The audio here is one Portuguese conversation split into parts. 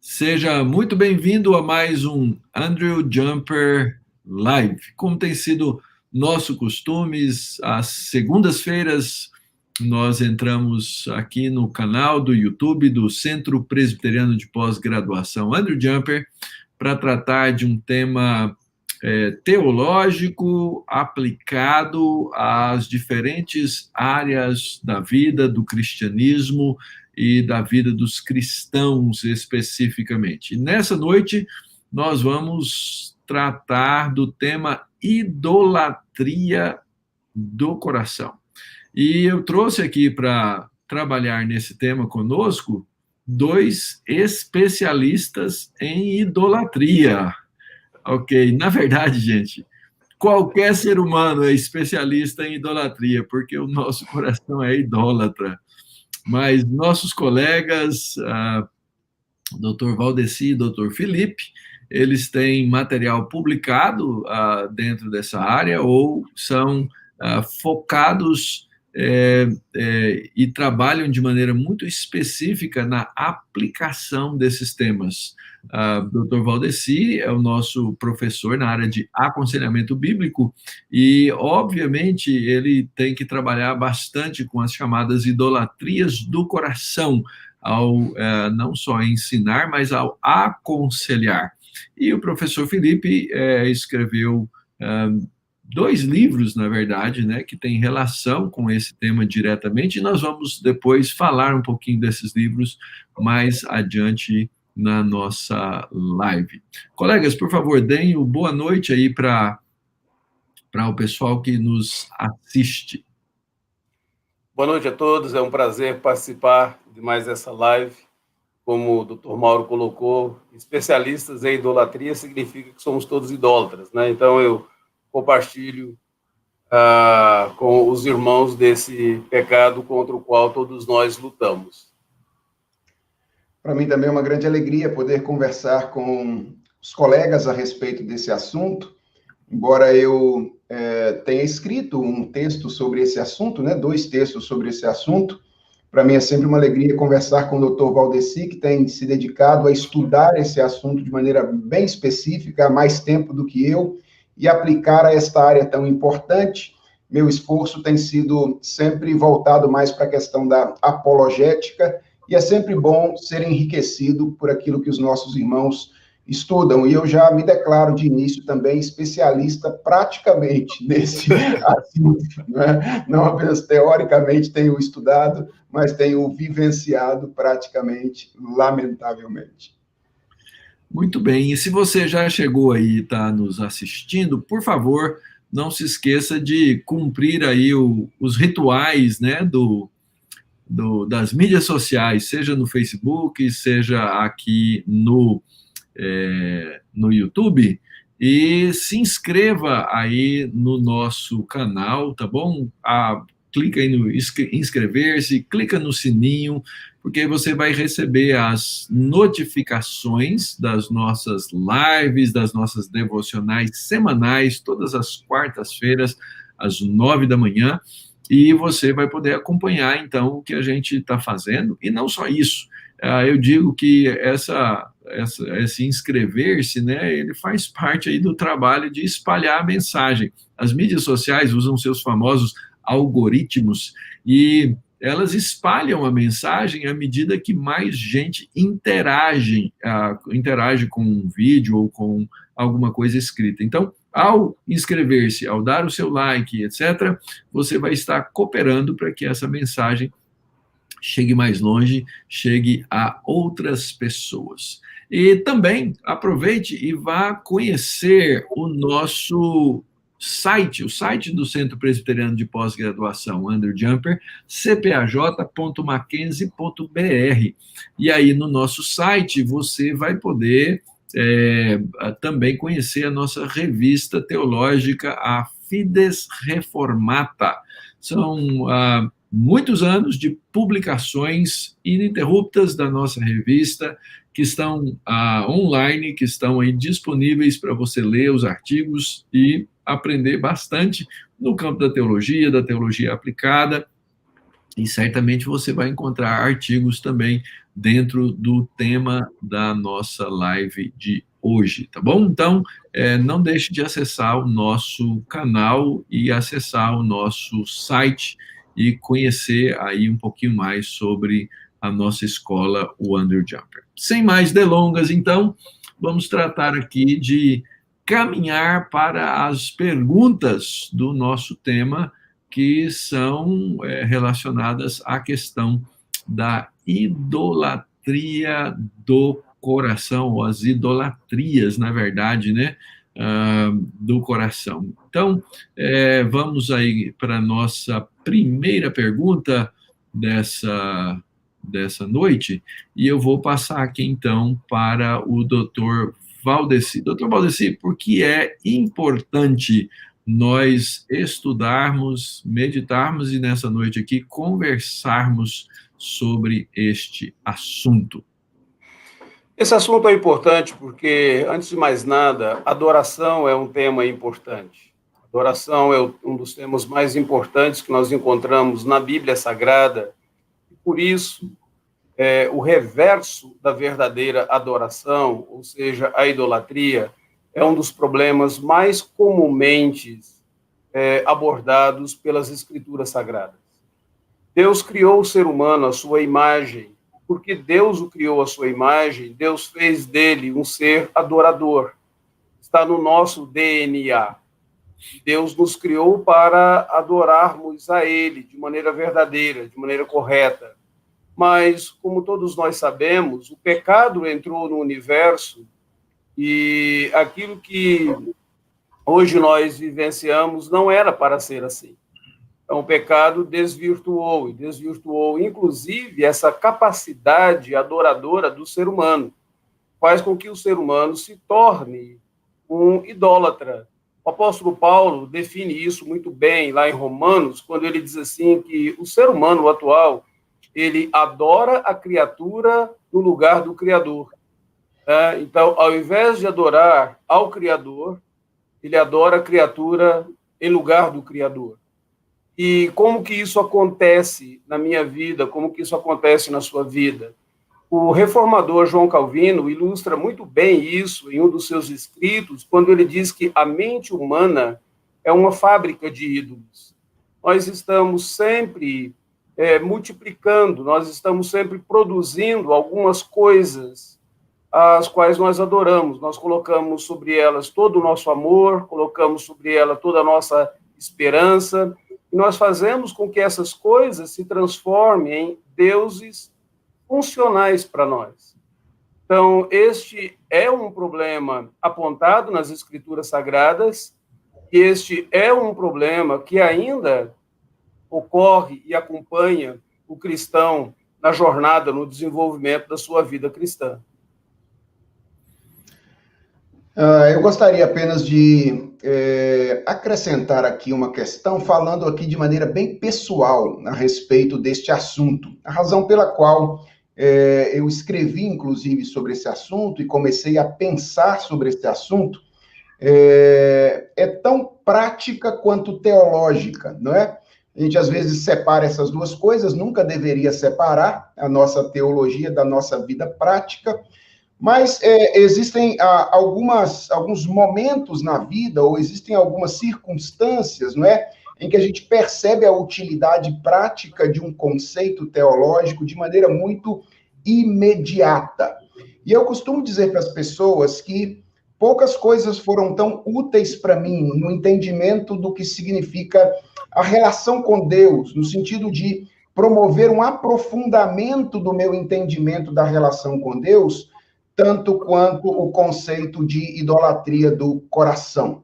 Seja muito bem-vindo a mais um Andrew Jumper Live. Como tem sido nosso costume, às segundas-feiras nós entramos aqui no canal do YouTube do Centro Presbiteriano de Pós-Graduação Andrew Jumper para tratar de um tema teológico aplicado às diferentes áreas da vida do cristianismo e da vida dos cristãos especificamente. E nessa noite nós vamos tratar do tema idolatria do coração. E eu trouxe aqui para trabalhar nesse tema conosco dois especialistas em idolatria. Ok, na verdade, gente, qualquer ser humano é especialista em idolatria, porque o nosso coração é idólatra. Mas nossos colegas, Dr. Valdeci e Dr. Felipe, eles têm material publicado dentro dessa área ou são focados e trabalham de maneira muito específica na aplicação desses temas. Dr. Valdeci é o nosso professor na área de aconselhamento bíblico e, obviamente, ele tem que trabalhar bastante com as chamadas idolatrias do coração, ao não só ensinar, mas ao aconselhar. E o professor Felipe escreveu dois livros, na verdade, né, que têm relação com esse tema diretamente, e nós vamos depois falar um pouquinho desses livros mais adiante na nossa live. Colegas, por favor, deem o boa noite aí para o pessoal que nos assiste. Boa noite a todos, é um prazer participar de mais essa live. Como o Dr. Mauro colocou, especialistas em idolatria significa que somos todos idólatras, né? Então eu compartilho com os irmãos desse pecado contra o qual todos nós lutamos. Para mim também é uma grande alegria poder conversar com os colegas a respeito desse assunto, embora eu tenha escrito um texto sobre esse assunto, né, 2 textos sobre esse assunto. Para mim é sempre uma alegria conversar com o Dr. Valdeci, que tem se dedicado a estudar esse assunto de maneira bem específica, há mais tempo do que eu, e aplicar a esta área tão importante. Meu esforço tem sido sempre voltado mais para a questão da apologética, e é sempre bom ser enriquecido por aquilo que os nossos irmãos estudam, e eu já me declaro de início também especialista praticamente nesse assunto, né? Não apenas teoricamente tenho estudado, mas tenho vivenciado praticamente, lamentavelmente. Muito bem, e se você já chegou aí e está nos assistindo, por favor, não se esqueça de cumprir aí os rituais, né, das mídias sociais, seja no Facebook, seja aqui no YouTube, e se inscreva aí no nosso canal, tá bom? Clica aí no inscrever-se, clica no sininho, porque você vai receber as notificações das nossas lives, das nossas devocionais semanais, todas as quartas-feiras, às 9 da manhã, e você vai poder acompanhar, então, o que a gente está fazendo, e não só isso. Eu digo que esse inscrever-se, né, ele faz parte aí do trabalho de espalhar a mensagem. As mídias sociais usam seus famosos algoritmos e elas espalham a mensagem à medida que mais gente interage com um vídeo ou com alguma coisa escrita. Então, ao inscrever-se, ao dar o seu like, etc., você vai estar cooperando para que essa mensagem chegue mais longe, chegue a outras pessoas. E também aproveite e vá conhecer o nosso site, o site do Centro Presbiteriano de Pós-Graduação Andrew Jumper, cpaj.mackenzie.br. E aí, no nosso site, você vai poder também conhecer a nossa revista teológica, a Fides Reformata. São muitos anos de publicações ininterruptas da nossa revista, que estão online, que estão aí disponíveis para você ler os artigos e aprender bastante no campo da teologia aplicada, e certamente você vai encontrar artigos também dentro do tema da nossa live de hoje, tá bom? Então, não deixe de acessar o nosso canal e acessar o nosso site e conhecer aí um pouquinho mais sobre a nossa escola Wonder Jumper. Sem mais delongas, então, vamos tratar aqui de caminhar para as perguntas do nosso tema, que são relacionadas à questão da idolatria do coração, ou as idolatrias, na verdade, né, do coração. Então, vamos aí para a nossa primeira pergunta dessa noite, e eu vou passar aqui, então, para o doutor Valdeci. Doutor Valdeci, por que é importante nós estudarmos, meditarmos e, nessa noite aqui, conversarmos sobre este assunto? Esse assunto é importante porque, antes de mais nada, adoração é um tema importante. Adoração é um dos temas mais importantes que nós encontramos na Bíblia Sagrada. E por isso, o reverso da verdadeira adoração, ou seja, a idolatria, é um dos problemas mais comumente abordados pelas Escrituras Sagradas. Deus criou o ser humano à sua imagem. Porque Deus o criou à sua imagem, Deus fez dele um ser adorador. Está no nosso DNA. Deus nos criou para adorarmos a Ele de maneira verdadeira, de maneira correta. Mas, como todos nós sabemos, o pecado entrou no universo e aquilo que hoje nós vivenciamos não era para ser assim. Então, o pecado desvirtuou, inclusive, essa capacidade adoradora do ser humano. Faz com que o ser humano se torne um idólatra. O apóstolo Paulo define isso muito bem lá em Romanos, quando ele diz assim que o ser humano atual, ele adora a criatura no lugar do Criador. Então, ao invés de adorar ao Criador, ele adora a criatura em lugar do Criador. E como que isso acontece na minha vida, como que isso acontece na sua vida? O reformador João Calvino ilustra muito bem isso em um dos seus escritos, quando ele diz que a mente humana é uma fábrica de ídolos. Nós estamos sempre multiplicando, nós estamos sempre produzindo algumas coisas as quais nós adoramos. Nós colocamos sobre elas todo o nosso amor, colocamos sobre ela toda a nossa esperança, e nós fazemos com que essas coisas se transformem em deuses funcionais para nós. Então, este é um problema apontado nas Escrituras Sagradas, e este é um problema que ainda ocorre e acompanha o cristão na jornada, no desenvolvimento da sua vida cristã. Eu gostaria apenas de acrescentar aqui uma questão, falando aqui de maneira bem pessoal a respeito deste assunto. A razão pela qual eu escrevi, inclusive, sobre esse assunto e comecei a pensar sobre esse assunto é tão prática quanto teológica, não é? A gente, às vezes, separa essas duas coisas, nunca deveria separar a nossa teologia da nossa vida prática, mas existem alguns momentos na vida, ou existem algumas circunstâncias, não é, em que a gente percebe a utilidade prática de um conceito teológico de maneira muito imediata. E eu costumo dizer para as pessoas que poucas coisas foram tão úteis para mim no entendimento do que significa a relação com Deus, no sentido de promover um aprofundamento do meu entendimento da relação com Deus, tanto quanto o conceito de idolatria do coração.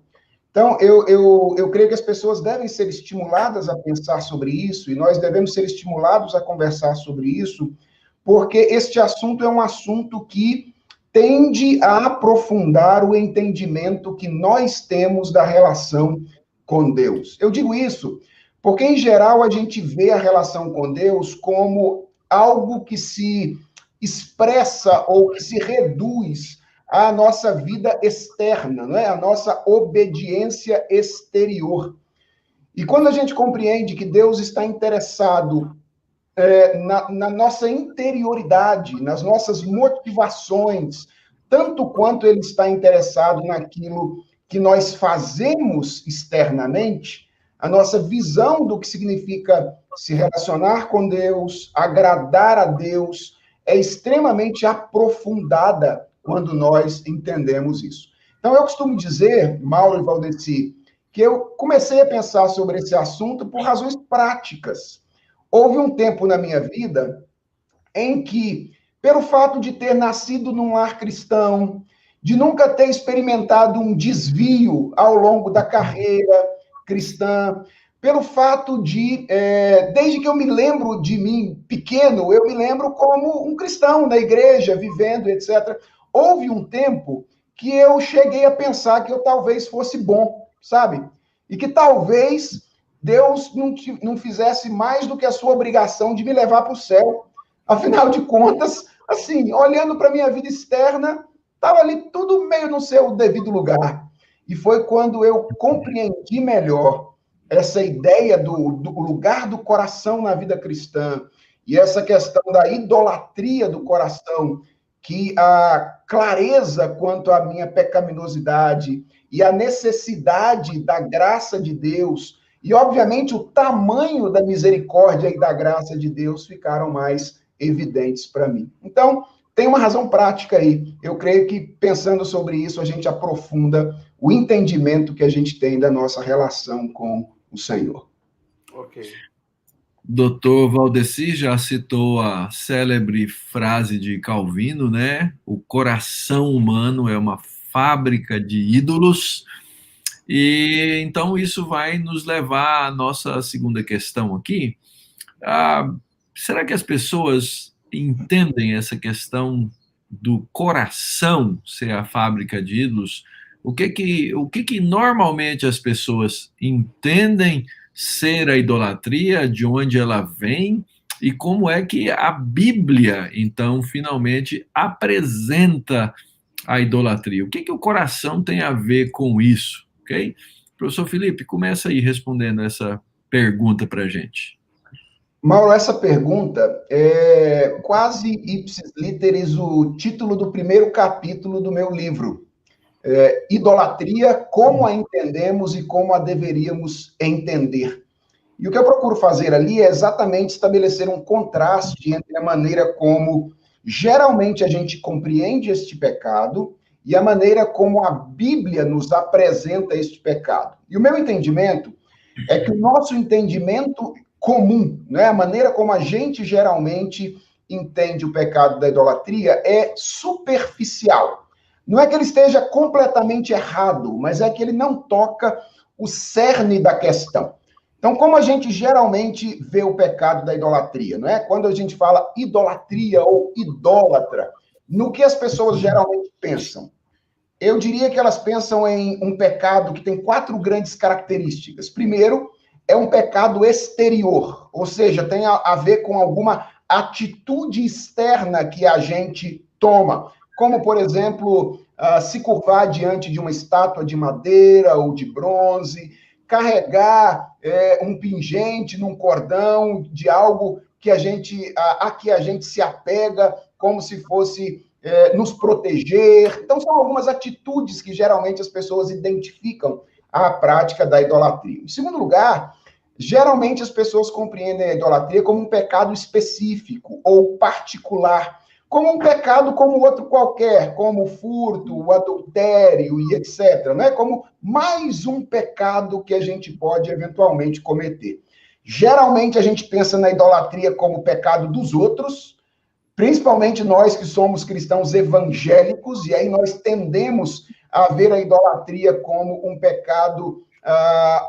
Então, eu creio que as pessoas devem ser estimuladas a pensar sobre isso, e nós devemos ser estimulados a conversar sobre isso, porque este assunto é um assunto que tende a aprofundar o entendimento que nós temos da relação com Deus. Eu digo isso porque, em geral, a gente vê a relação com Deus como algo que se expressa ou que se reduz à nossa vida externa, não é? A nossa obediência exterior. E quando a gente compreende que Deus está interessado na nossa interioridade, nas nossas motivações, tanto quanto ele está interessado naquilo que nós fazemos externamente, a nossa visão do que significa se relacionar com Deus, agradar a Deus, é extremamente aprofundada quando nós entendemos isso. Então, eu costumo dizer, Mauro e Valdeci, que eu comecei a pensar sobre esse assunto por razões práticas. Houve um tempo na minha vida em que, pelo fato de ter nascido num lar cristão, de nunca ter experimentado um desvio ao longo da carreira cristã, pelo fato de, desde que eu me lembro de mim pequeno, eu me lembro como um cristão na igreja, vivendo, etc. Houve um tempo que eu cheguei a pensar que eu talvez fosse bom, sabe? E que talvez Deus não fizesse mais do que a sua obrigação de me levar para o céu. Afinal de contas, assim, olhando para a minha vida externa, estava ali tudo meio no seu devido lugar. E foi quando eu compreendi melhor essa ideia do lugar do coração na vida cristã e essa questão da idolatria do coração, que a clareza quanto à minha pecaminosidade e a necessidade da graça de Deus e, obviamente, o tamanho da misericórdia e da graça de Deus ficaram mais evidentes para mim. Então, tem uma razão prática aí. Eu creio que, pensando sobre isso, a gente aprofunda o entendimento que a gente tem da nossa relação com o Senhor. Ok. Doutor Valdeci já citou a célebre frase de Calvino, né? O coração humano é uma fábrica de ídolos. E então isso vai nos levar à nossa segunda questão aqui. Será que as pessoas entendem essa questão do coração ser a fábrica de ídolos? O que normalmente as pessoas entendem ser a idolatria, de onde ela vem, e como é que a Bíblia, então, finalmente apresenta a idolatria? O que o coração tem a ver com isso? Ok? Professor Felipe, começa aí respondendo essa pergunta para a gente. Mauro, essa pergunta é quase ipsis literis o título do primeiro capítulo do meu livro. Idolatria, como a entendemos e como a deveríamos entender. E o que eu procuro fazer ali é exatamente estabelecer um contraste entre a maneira como geralmente a gente compreende este pecado e a maneira como a Bíblia nos apresenta este pecado. E o meu entendimento é que o nosso entendimento comum, né, a maneira como a gente geralmente entende o pecado da idolatria é superficial. Não é que ele esteja completamente errado, mas é que ele não toca o cerne da questão. Então, como a gente geralmente vê o pecado da idolatria, não é? Quando a gente fala idolatria ou idólatra, no que as pessoas geralmente pensam? Eu diria que elas pensam em um pecado que tem 4 grandes características. Primeiro, é um pecado exterior, ou seja, tem a ver com alguma atitude externa que a gente toma, como, por exemplo, se curvar diante de uma estátua de madeira ou de bronze, carregar um pingente num cordão de algo que a gente se apega como se fosse nos proteger. Então, são algumas atitudes que geralmente as pessoas identificam a prática da idolatria. Em segundo lugar, geralmente as pessoas compreendem a idolatria como um pecado específico ou particular, como um pecado como outro qualquer, como o furto, o adultério e etc. Não é como mais um pecado que a gente pode eventualmente cometer. Geralmente a gente pensa na idolatria como pecado dos outros, principalmente nós que somos cristãos evangélicos, e aí nós tendemos a ver a idolatria como um pecado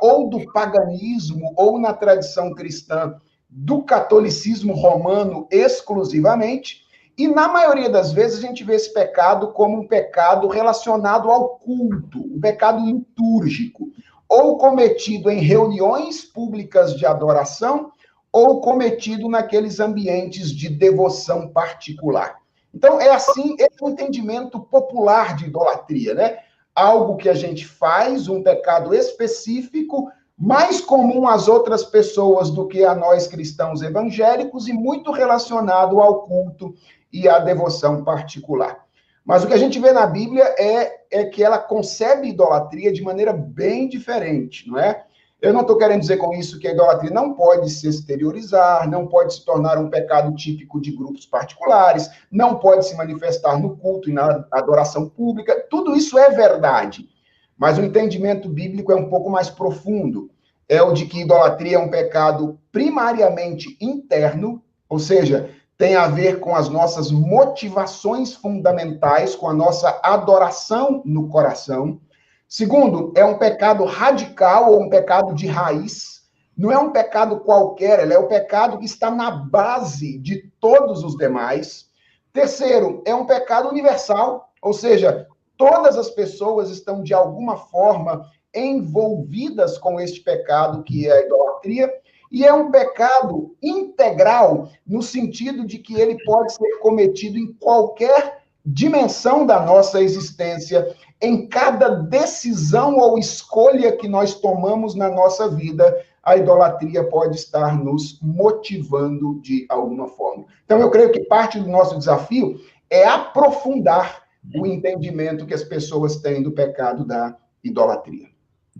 ou do paganismo, ou na tradição cristã, do catolicismo romano exclusivamente, e na maioria das vezes a gente vê esse pecado como um pecado relacionado ao culto, um pecado litúrgico, ou cometido em reuniões públicas de adoração, ou cometido naqueles ambientes de devoção particular. Então, é assim, esse é o entendimento popular de idolatria, né? Algo que a gente faz, um pecado específico, mais comum às outras pessoas do que a nós cristãos evangélicos e muito relacionado ao culto e à devoção particular. Mas o que a gente vê na Bíblia é que ela concebe idolatria de maneira bem diferente, não é? Eu não estou querendo dizer com isso que a idolatria não pode se exteriorizar, não pode se tornar um pecado típico de grupos particulares, não pode se manifestar no culto e na adoração pública. Tudo isso é verdade. Mas o entendimento bíblico é um pouco mais profundo. É o de que idolatria é um pecado primariamente interno, ou seja, tem a ver com as nossas motivações fundamentais, com a nossa adoração no coração. Segundo, é um pecado radical ou um pecado de raiz. Não é um pecado qualquer, ele é o pecado que está na base de todos os demais. Terceiro, é um pecado universal, ou seja, todas as pessoas estão de alguma forma envolvidas com este pecado que é a idolatria. E é um pecado integral, no sentido de que ele pode ser cometido em qualquer dimensão da nossa existência, em cada decisão ou escolha que nós tomamos na nossa vida, a idolatria pode estar nos motivando de alguma forma. Então, eu creio que parte do nosso desafio é aprofundar o entendimento que as pessoas têm do pecado da idolatria.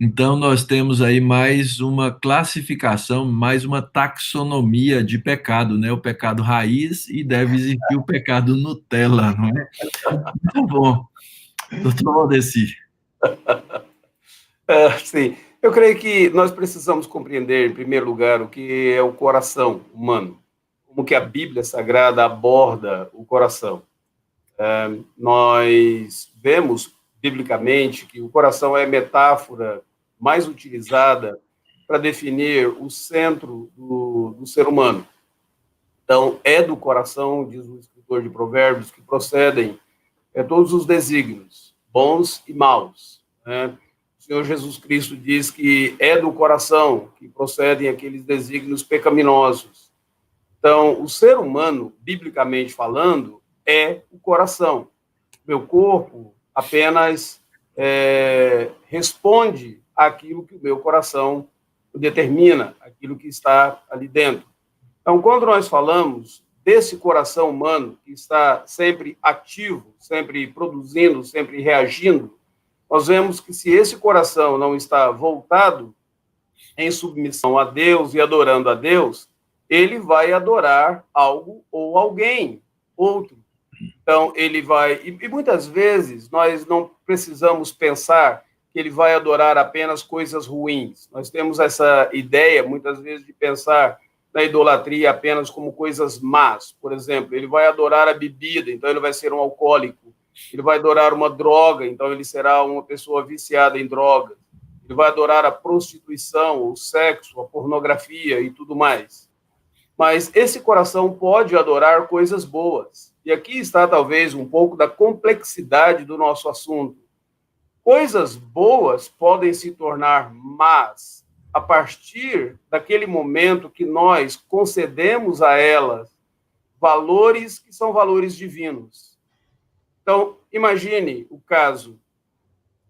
Então, nós temos aí mais uma classificação, mais uma taxonomia de pecado, né? O pecado raiz e deve existir o pecado Nutella, não é? Muito bom. Doutor Valdeci. Sim, eu creio que nós precisamos compreender, em primeiro lugar, o que é o coração humano, como que a Bíblia Sagrada aborda o coração. Nós vemos, biblicamente, que o coração é a metáfora mais utilizada para definir o centro do ser humano. Então, é do coração, diz o escritor de Provérbios, que procedem todos os desígnios, bons e maus, né? O Senhor Jesus Cristo diz que é do coração que procedem aqueles desígnios pecaminosos. Então, o ser humano, biblicamente falando, é o coração. Meu corpo apenas responde àquilo que o meu coração determina, aquilo que está ali dentro. Então, quando nós falamos desse coração humano que está sempre ativo, sempre produzindo, sempre reagindo, nós vemos que se esse coração não está voltado em submissão a Deus e adorando a Deus, ele vai adorar algo ou alguém, outro. Então, ele vai... E muitas vezes nós não precisamos pensar que ele vai adorar apenas coisas ruins. Nós temos essa ideia, muitas vezes, de pensar na idolatria apenas como coisas más. Por exemplo, ele vai adorar a bebida, então ele vai ser um alcoólico. Ele vai adorar uma droga, então ele será uma pessoa viciada em droga. Ele vai adorar a prostituição, o sexo, a pornografia e tudo mais. Mas esse coração pode adorar coisas boas. E aqui está, talvez, um pouco da complexidade do nosso assunto. Coisas boas podem se tornar más a partir daquele momento que nós concedemos a elas valores que são valores divinos. Então, imagine o caso,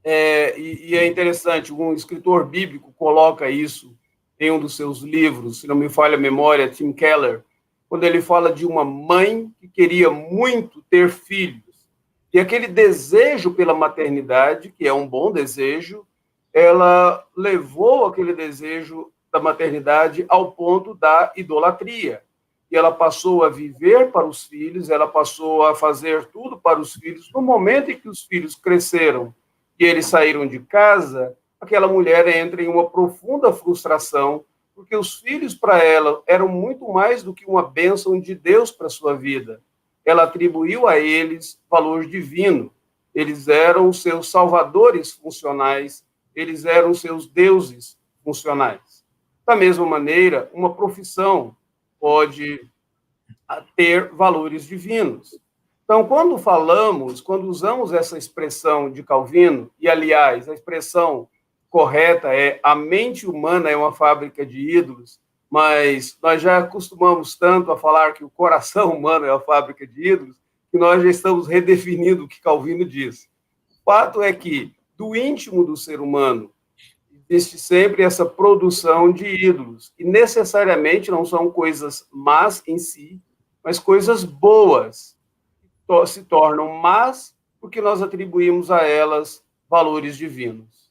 e é interessante, um escritor bíblico coloca isso em um dos seus livros, se não me falha a memória, Tim Keller, quando ele fala de uma mãe que queria muito ter filhos. E aquele desejo pela maternidade, que é um bom desejo, ela levou aquele desejo da maternidade ao ponto da idolatria. E ela passou a viver para os filhos, ela passou a fazer tudo para os filhos. No momento em que os filhos cresceram e eles saíram de casa, aquela mulher entra em uma profunda frustração, porque os filhos para ela eram muito mais do que uma bênção de Deus para a sua vida. Ela atribuiu a eles valor divino. Eles eram os seus salvadores funcionais, eles eram os seus deuses funcionais. Da mesma maneira, uma profissão pode ter valores divinos. Então, quando usamos essa expressão de Calvino, e, aliás, a expressão correta é a mente humana é uma fábrica de ídolos, mas nós já acostumamos tanto a falar que o coração humano é a fábrica de ídolos, que nós já estamos redefinindo o que Calvino diz. O fato é que, do íntimo do ser humano, existe sempre essa produção de ídolos, que necessariamente não são coisas más em si, mas coisas boas, se tornam más porque nós atribuímos a elas valores divinos.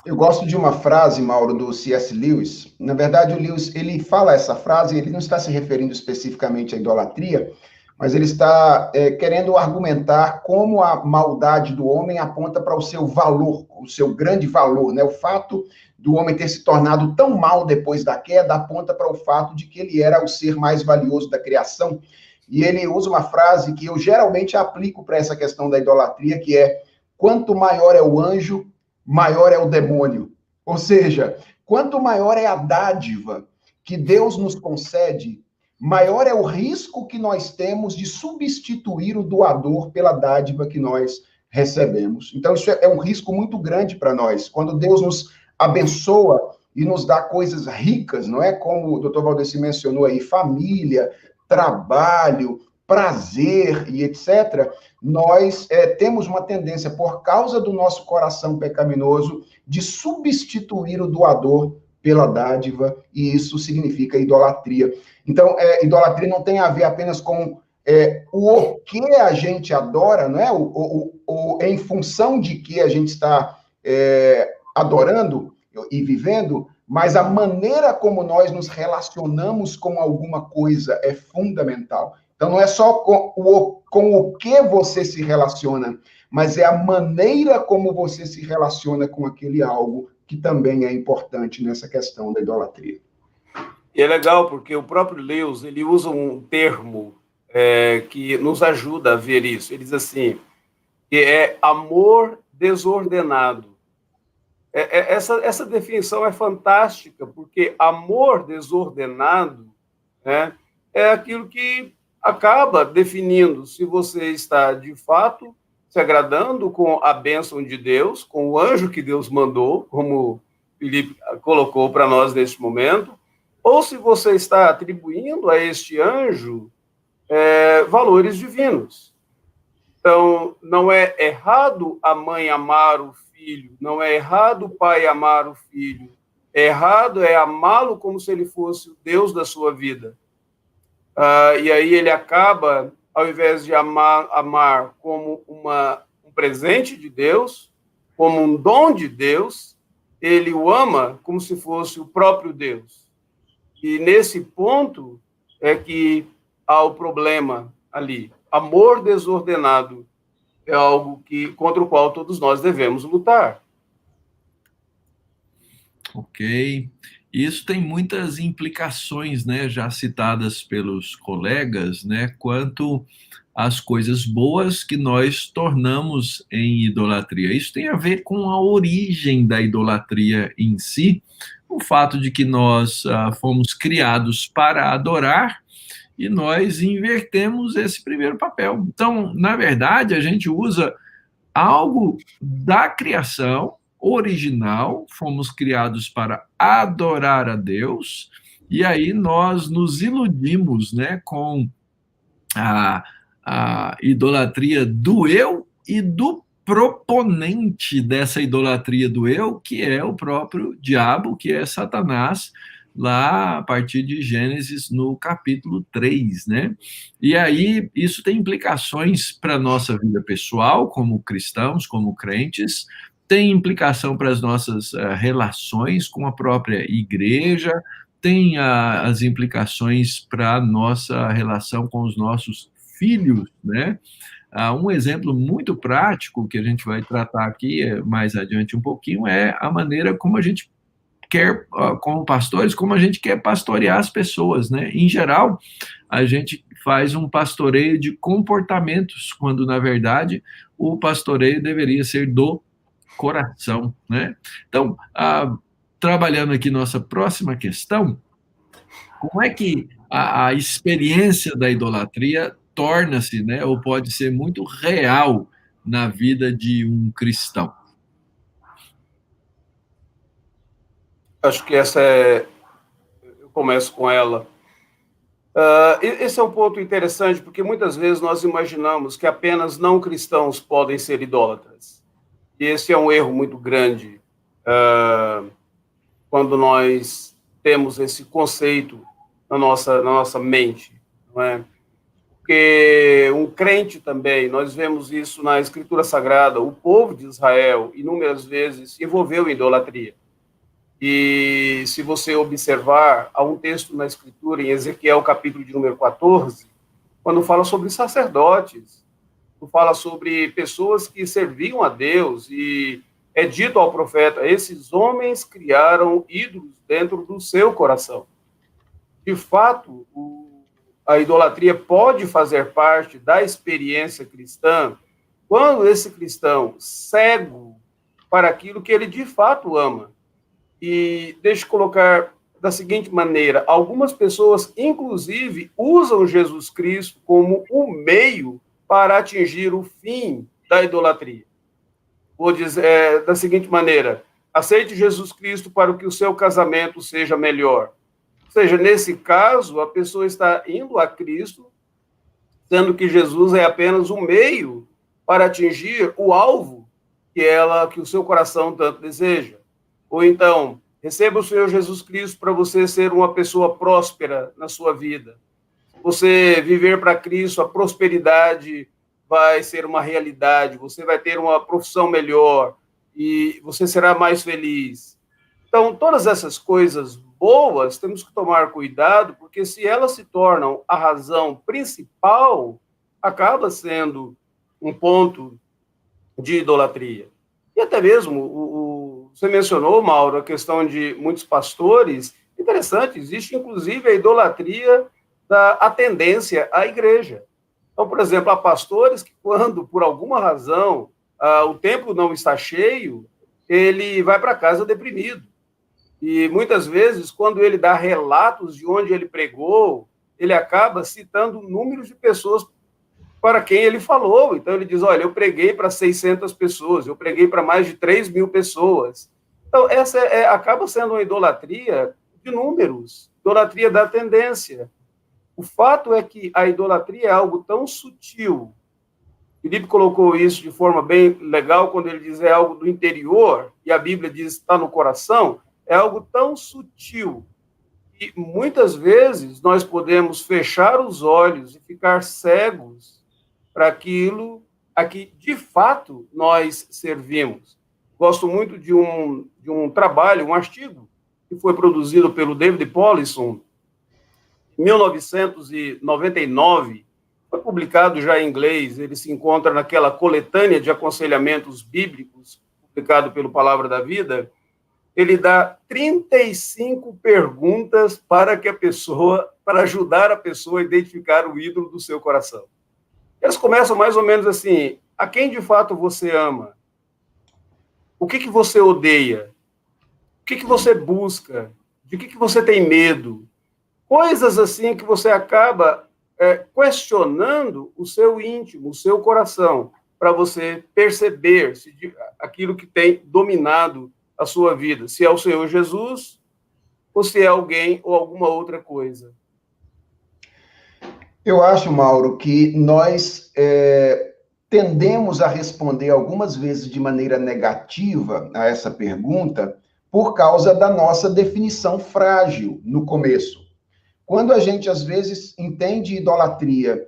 Eu gosto de uma frase, Mauro, do C.S. Lewis. Na verdade, o Lewis, ele fala essa frase, ele não está se referindo especificamente à idolatria, mas ele está querendo argumentar como a maldade do homem aponta para o seu valor, o seu grande valor, né? O fato do homem ter se tornado tão mal depois da queda aponta para o fato de que ele era o ser mais valioso da criação. E ele usa uma frase que eu geralmente aplico para essa questão da idolatria, que é: quanto maior é o anjo, maior é o demônio. Ou seja, quanto maior é a dádiva que Deus nos concede, maior é o risco que nós temos de substituir o doador pela dádiva que nós recebemos. Então, isso é um risco muito grande para nós. Quando Deus nos abençoa e nos dá coisas ricas, não é? Como o Dr. Valdeci mencionou aí, família, trabalho, prazer e etc., nós temos uma tendência, por causa do nosso coração pecaminoso, de substituir o doador pela dádiva, e isso significa idolatria. Então, idolatria não tem a ver apenas com o que a gente adora, não é? Em função de que a gente está adorando e vivendo, mas a maneira como nós nos relacionamos com alguma coisa é fundamental. Então, não é só com o que você se relaciona, mas é a maneira como você se relaciona com aquele algo que também é importante nessa questão da idolatria. E é legal porque o próprio Lewis, ele usa um termo que nos ajuda a ver isso. Ele diz assim, que é amor desordenado. Essa definição é fantástica, porque amor desordenado, né, é aquilo que acaba definindo se você está, de fato, se agradando com a bênção de Deus, com o anjo que Deus mandou, como Felipe colocou para nós neste momento, ou se você está atribuindo a este anjo valores divinos. Então, não é errado a mãe amar o filho, não é errado o pai amar o filho, errado é amá-lo como se ele fosse o Deus da sua vida. E aí ele acaba, ao invés de amar como um presente de Deus, como um dom de Deus, ele o ama como se fosse o próprio Deus. E nesse ponto é que há o problema ali. Amor desordenado é algo contra o qual todos nós devemos lutar. Ok. Isso tem muitas implicações, né, já citadas pelos colegas, né, quanto às coisas boas que nós tornamos em idolatria. Isso tem a ver com a origem da idolatria em si, o fato de que nós fomos criados para adorar e nós invertemos esse primeiro papel. Então, na verdade, a gente usa algo da criação original, fomos criados para adorar a Deus, e aí nós nos iludimos, né, com a idolatria do eu e do proponente dessa idolatria do eu, que é o próprio diabo, que é Satanás, lá a partir de Gênesis, no capítulo 3, né? E aí isso tem implicações para a nossa vida pessoal, como cristãos, como crentes, tem implicação para as nossas relações com a própria igreja, tem as implicações para a nossa relação com os nossos filhos, né? Um exemplo muito prático que a gente vai tratar aqui mais adiante um pouquinho é a maneira como a gente quer, como pastores, como a gente quer pastorear as pessoas, né? Em geral, a gente faz um pastoreio de comportamentos, quando, na verdade, o pastoreio deveria ser do coração, né? Então, trabalhando aqui nossa próxima questão, como é que a experiência da idolatria torna-se, né, ou pode ser muito real na vida de um cristão? Acho que eu começo com ela. Esse é um ponto interessante, porque muitas vezes nós imaginamos que apenas não cristãos podem ser idólatras. E esse é um erro muito grande. quando nós temos esse conceito na nossa mente, não é? Porque um crente também, nós vemos isso na Escritura Sagrada, o povo de Israel, inúmeras vezes, se envolveu em idolatria. E se você observar, há um texto na Escritura, em Ezequiel, capítulo de número 14, quando fala sobre sacerdotes, fala sobre pessoas que serviam a Deus, e é dito ao profeta, esses homens criaram ídolos dentro do seu coração. De fato, a idolatria pode fazer parte da experiência cristã quando esse cristão cego para aquilo que ele de fato ama. E deixa eu colocar da seguinte maneira, algumas pessoas, inclusive, usam Jesus Cristo como um meio para atingir o fim da idolatria. Vou dizer da seguinte maneira, aceite Jesus Cristo para que o seu casamento seja melhor. Ou seja, nesse caso, a pessoa está indo a Cristo, sendo que Jesus é apenas um meio para atingir o alvo que o seu coração tanto deseja. Ou então, receba o Senhor Jesus Cristo para você ser uma pessoa próspera na sua vida. Você viver para Cristo, a prosperidade vai ser uma realidade, você vai ter uma profissão melhor e você será mais feliz. Então, todas essas coisas boas, temos que tomar cuidado, porque se elas se tornam a razão principal, acaba sendo um ponto de idolatria. E até mesmo, você mencionou, Mauro, a questão de muitos pastores. Interessante, existe inclusive a idolatria da atendência à igreja. Então, por exemplo, há pastores que, quando, por alguma razão, o templo não está cheio, ele vai para casa deprimido. E muitas vezes, quando ele dá relatos de onde ele pregou, ele acaba citando números de pessoas para quem ele falou. Então, ele diz, olha, eu preguei para 600 pessoas, eu preguei para mais de 3.000 pessoas. Então, essa acaba sendo uma idolatria de números, idolatria da tendência. O fato é que a idolatria é algo tão sutil. Filipe colocou isso de forma bem legal, quando ele diz é algo do interior, e a Bíblia diz está no coração, é algo tão sutil. E muitas vezes nós podemos fechar os olhos e ficar cegos para aquilo a que, de fato, nós servimos. Gosto muito de um trabalho, um artigo, que foi produzido pelo David Powlison, em 1999, foi publicado já em inglês, ele se encontra naquela coletânea de aconselhamentos bíblicos, publicado pelo Palavra da Vida. Ele dá 35 perguntas para ajudar a pessoa a identificar o ídolo do seu coração. Eles começam mais ou menos assim, a quem de fato você ama? O que você odeia? O que você busca? De que você tem medo? Coisas assim que você acaba questionando o seu íntimo, o seu coração, para você perceber aquilo que tem dominado a sua vida, se é o Senhor Jesus, ou se é alguém ou alguma outra coisa. Eu acho, Mauro, que nós tendemos a responder algumas vezes de maneira negativa a essa pergunta por causa da nossa definição frágil no começo. Quando a gente, às vezes, entende idolatria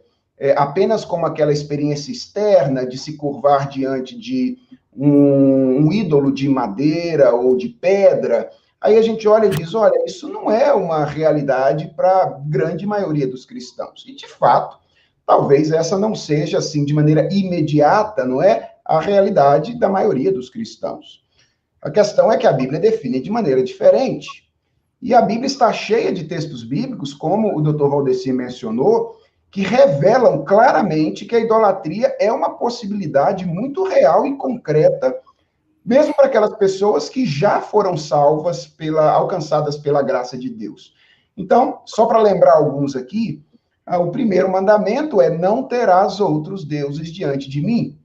apenas como aquela experiência externa de se curvar diante de um ídolo de madeira ou de pedra, aí a gente olha e diz, olha, isso não é uma realidade para a grande maioria dos cristãos. E, de fato, talvez essa não seja, assim, de maneira imediata, não é a realidade da maioria dos cristãos. A questão é que a Bíblia define de maneira diferente. E a Bíblia está cheia de textos bíblicos, como o Dr. Valdeci mencionou, que revelam claramente que a idolatria é uma possibilidade muito real e concreta, mesmo para aquelas pessoas que já foram salvas, alcançadas pela graça de Deus. Então, só para lembrar alguns aqui, o primeiro mandamento é não terás outros deuses diante de mim.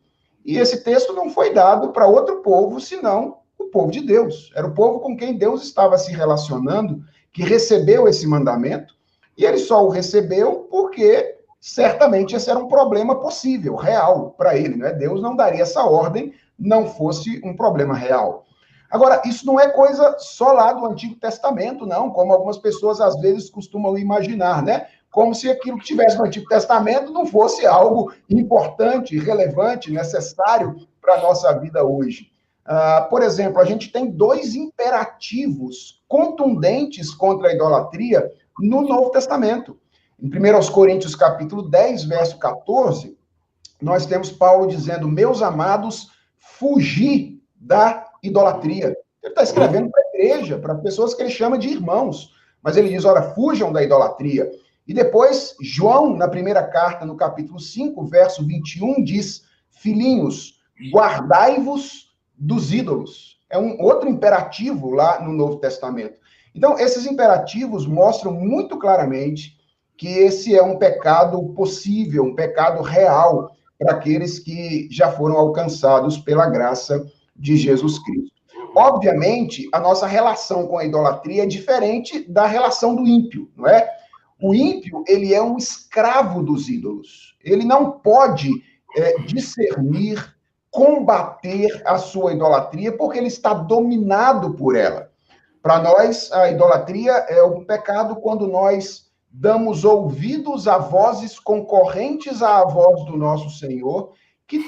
E esse texto não foi dado para outro povo, senão o povo de Deus. Era o povo com quem Deus estava se relacionando, que recebeu esse mandamento, e ele só o recebeu porque certamente esse era um problema possível, real, para ele, né? Deus não daria essa ordem, não fosse um problema real. Agora, isso não é coisa só lá do Antigo Testamento, não, como algumas pessoas às vezes costumam imaginar, né? Como se aquilo que tivesse no Antigo Testamento não fosse algo importante, relevante, necessário para a nossa vida hoje. Por exemplo, a gente tem 2 imperativos contundentes contra a idolatria no Novo Testamento. Em 1 Coríntios, capítulo 10, verso 14, nós temos Paulo dizendo: meus amados, fugi da idolatria. Ele está escrevendo para a igreja, para pessoas que ele chama de irmãos. Mas ele diz, ora, fujam da idolatria. E depois, João, na primeira carta, no capítulo 5, verso 21, diz: filhinhos, guardai-vos dos ídolos. É um outro imperativo lá no Novo Testamento. Então, esses imperativos mostram muito claramente que esse é um pecado possível, um pecado real para aqueles que já foram alcançados pela graça de Jesus Cristo. Obviamente, a nossa relação com a idolatria é diferente da relação do ímpio, não é? O ímpio, ele é um escravo dos ídolos. Ele não pode discernir, combater a sua idolatria, porque ele está dominado por ela. Para nós, a idolatria é um pecado quando nós damos ouvidos a vozes concorrentes à voz do nosso Senhor, que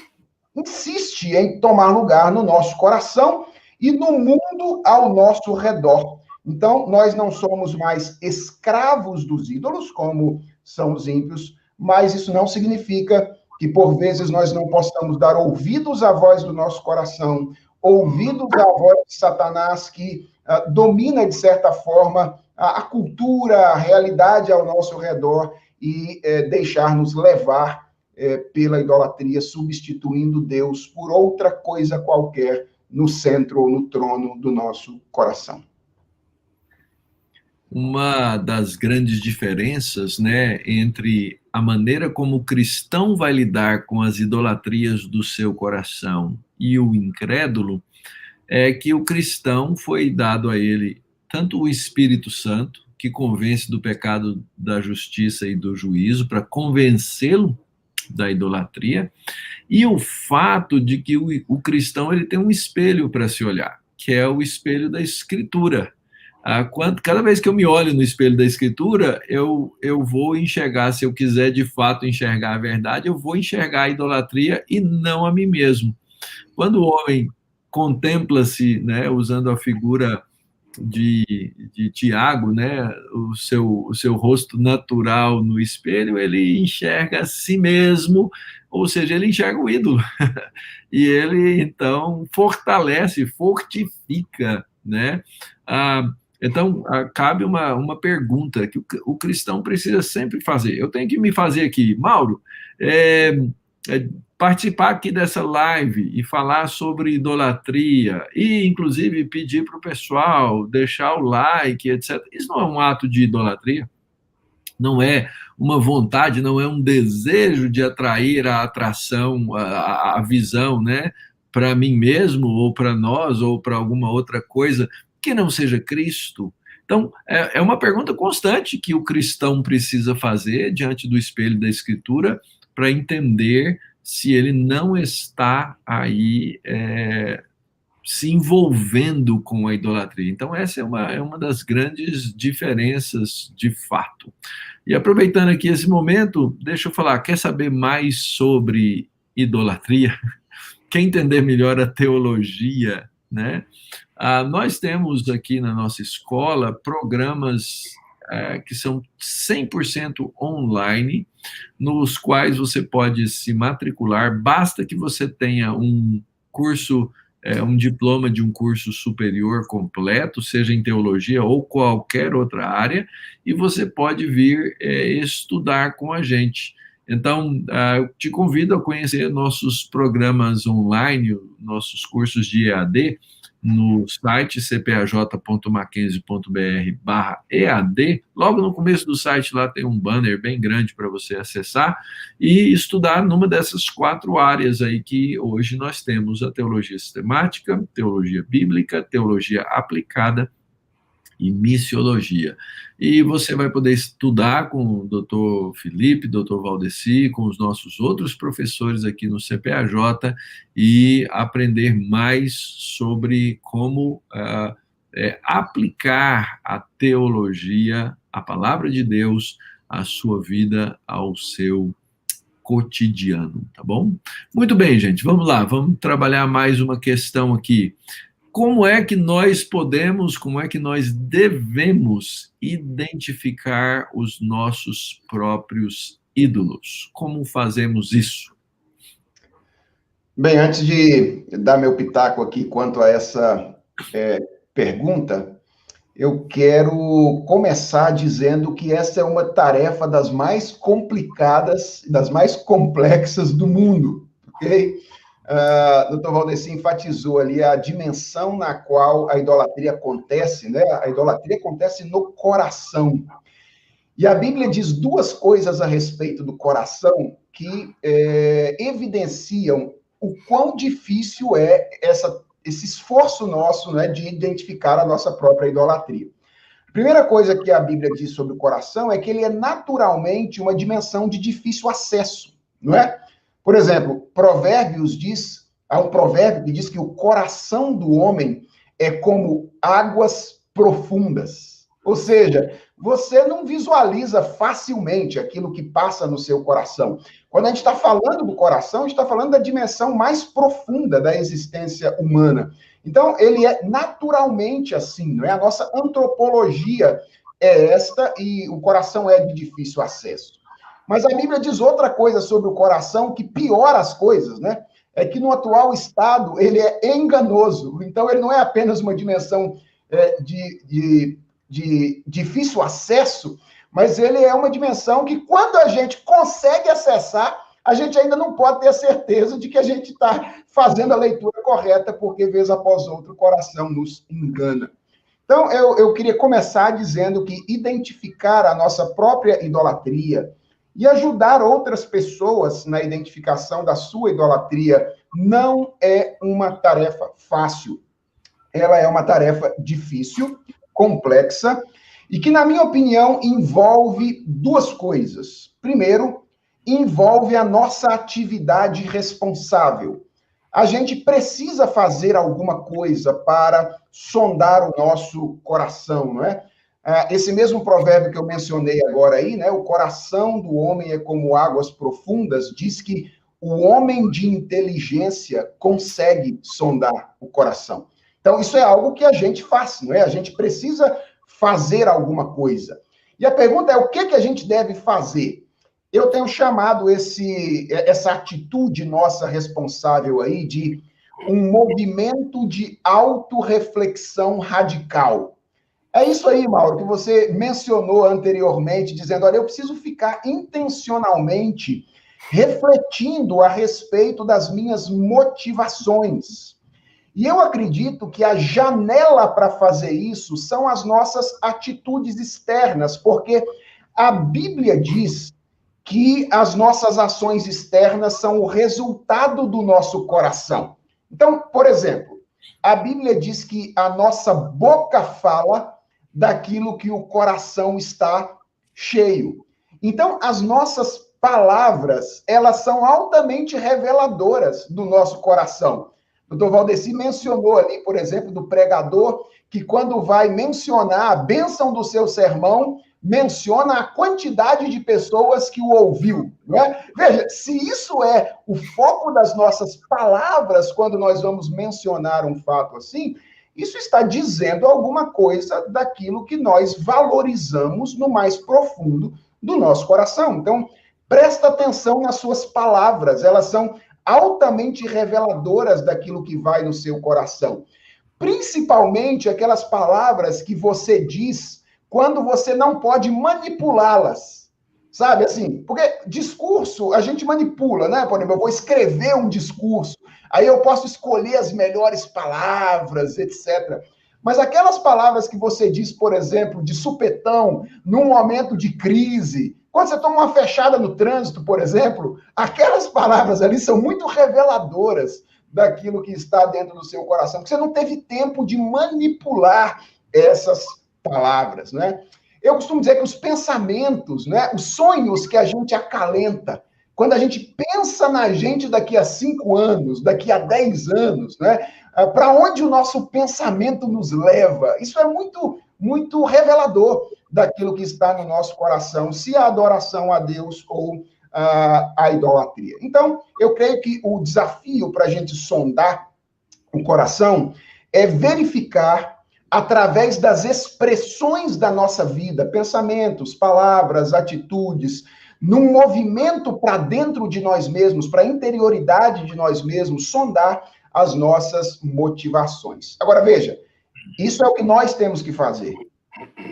insiste em tomar lugar no nosso coração e no mundo ao nosso redor. Então, nós não somos mais escravos dos ídolos, como são os ímpios, mas isso não significa que, por vezes, nós não possamos dar ouvidos à voz do nosso coração, ouvidos à voz de Satanás, que domina, de certa forma, a cultura, a realidade ao nosso redor, e deixar-nos levar pela idolatria, substituindo Deus por outra coisa qualquer no centro ou no trono do nosso coração. Uma das grandes diferenças, né, entre a maneira como o cristão vai lidar com as idolatrias do seu coração e o incrédulo é que o cristão foi dado a ele tanto o Espírito Santo, que convence do pecado, da justiça e do juízo, para convencê-lo da idolatria, e o fato de que o cristão ele tem um espelho para se olhar, que é o espelho da Escritura. Cada vez que eu me olho no espelho da Escritura, eu vou enxergar, se eu quiser de fato enxergar a verdade, eu vou enxergar a idolatria e não a mim mesmo. Quando o homem contempla-se, né, usando a figura de Tiago, né, o seu rosto natural no espelho, ele enxerga a si mesmo, ou seja, ele enxerga o ídolo. E ele, então, fortifica, né? Então, cabe uma pergunta que o cristão precisa sempre fazer. Eu tenho que me fazer aqui, Mauro, participar aqui dessa live e falar sobre idolatria e, inclusive, pedir para o pessoal deixar o like, etc. Isso não é um ato de idolatria? Não é uma vontade, não é um desejo de atrair a atração, a visão, né, para mim mesmo, ou para nós, ou para alguma outra coisa que não seja Cristo? Então, é uma pergunta constante que o cristão precisa fazer diante do espelho da Escritura para entender se ele não está aí se envolvendo com a idolatria. Então, essa é uma das grandes diferenças de fato. E aproveitando aqui esse momento, deixa eu falar, quer saber mais sobre idolatria? Quer entender melhor a teologia, né? Nós temos aqui na nossa escola programas que são 100% online, nos quais você pode se matricular, basta que você tenha um curso, um diploma de um curso superior completo, seja em teologia ou qualquer outra área, e você pode vir estudar com a gente. Então, eu te convido a conhecer nossos programas online, nossos cursos de EAD, no site cpaj.mackenzie.br/EAD. Logo no começo do site lá tem um banner bem grande para você acessar e estudar numa dessas 4 áreas aí que hoje nós temos: a teologia sistemática, teologia bíblica, teologia aplicada e missiologia. E você vai poder estudar com o Dr. Felipe, Dr. Valdeci, com os nossos outros professores aqui no CPAJ e aprender mais sobre como aplicar a teologia, a palavra de Deus, à sua vida, ao seu cotidiano, tá bom? Muito bem, gente, vamos lá, vamos trabalhar mais uma questão aqui. Como é que nós podemos, como é que nós devemos identificar os nossos próprios ídolos? Como fazemos isso? Bem, antes de dar meu pitaco aqui quanto a essa pergunta, eu quero começar dizendo que essa é uma tarefa das mais complicadas, das mais complexas do mundo, ok? Dr. Valdeci enfatizou ali a dimensão na qual a idolatria acontece, né? A idolatria acontece no coração. E a Bíblia diz duas coisas a respeito do coração que evidenciam o quão difícil é esse esforço nosso, né, de identificar a nossa própria idolatria. A primeira coisa que a Bíblia diz sobre o coração é que ele é naturalmente uma dimensão de difícil acesso, não é? Por exemplo, há um provérbio que diz que o coração do homem é como águas profundas. Ou seja, você não visualiza facilmente aquilo que passa no seu coração. Quando a gente está falando do coração, a gente está falando da dimensão mais profunda da existência humana. Então, ele é naturalmente assim, não é? A nossa antropologia é esta e o coração é de difícil acesso. Mas a Bíblia diz outra coisa sobre o coração que piora as coisas, né? É que no atual estado ele é enganoso. Então, ele não é apenas uma dimensão de difícil acesso, mas ele é uma dimensão que, quando a gente consegue acessar, a gente ainda não pode ter certeza de que a gente está fazendo a leitura correta, porque, vez após outra, o coração nos engana. Então, eu queria começar dizendo que identificar a nossa própria idolatria e ajudar outras pessoas na identificação da sua idolatria não é uma tarefa fácil. Ela é uma tarefa difícil, complexa, e que, na minha opinião, envolve duas coisas. Primeiro, envolve a nossa atividade responsável. A gente precisa fazer alguma coisa para sondar o nosso coração, não é? Esse mesmo provérbio que eu mencionei agora aí, né? O coração do homem é como águas profundas, diz que o homem de inteligência consegue sondar o coração. Então, isso é algo que a gente faz, não é? A gente precisa fazer alguma coisa. E a pergunta é, o que a gente deve fazer? Eu tenho chamado essa atitude nossa responsável aí de um movimento de autorreflexão radical. É isso aí, Mauro, que você mencionou anteriormente, dizendo, olha, eu preciso ficar intencionalmente refletindo a respeito das minhas motivações. E eu acredito que a janela para fazer isso são as nossas atitudes externas, porque a Bíblia diz que as nossas ações externas são o resultado do nosso coração. Então, por exemplo, a Bíblia diz que a nossa boca fala daquilo que o coração está cheio. Então, as nossas palavras, elas são altamente reveladoras do nosso coração. O Dr. Valdeci mencionou ali, por exemplo, do pregador, que quando vai mencionar a bênção do seu sermão, menciona a quantidade de pessoas que o ouviu. Não é? Veja, se isso é o foco das nossas palavras, quando nós vamos mencionar um fato assim, isso está dizendo alguma coisa daquilo que nós valorizamos no mais profundo do nosso coração. Então, presta atenção nas suas palavras, elas são altamente reveladoras daquilo que vai no seu coração. Principalmente aquelas palavras que você diz quando você não pode manipulá-las. Sabe, assim, porque discurso a gente manipula, né? Por exemplo, eu vou escrever um discurso, aí eu posso escolher as melhores palavras, etc. Mas aquelas palavras que você diz, por exemplo, de supetão, num momento de crise, quando você toma uma fechada no trânsito, por exemplo, aquelas palavras ali são muito reveladoras daquilo que está dentro do seu coração, porque você não teve tempo de manipular essas palavras, né? Eu costumo dizer que os pensamentos, né, os sonhos que a gente acalenta, quando a gente pensa na gente daqui a 5 anos, daqui a 10 anos, né, para onde o nosso pensamento nos leva, isso é muito, muito revelador daquilo que está no nosso coração, se a adoração a Deus ou a idolatria. Então, eu creio que o desafio para a gente sondar o coração é verificar, através das expressões da nossa vida, pensamentos, palavras, atitudes, num movimento para dentro de nós mesmos, para a interioridade de nós mesmos, sondar as nossas motivações. Agora, veja, isso é o que nós temos que fazer.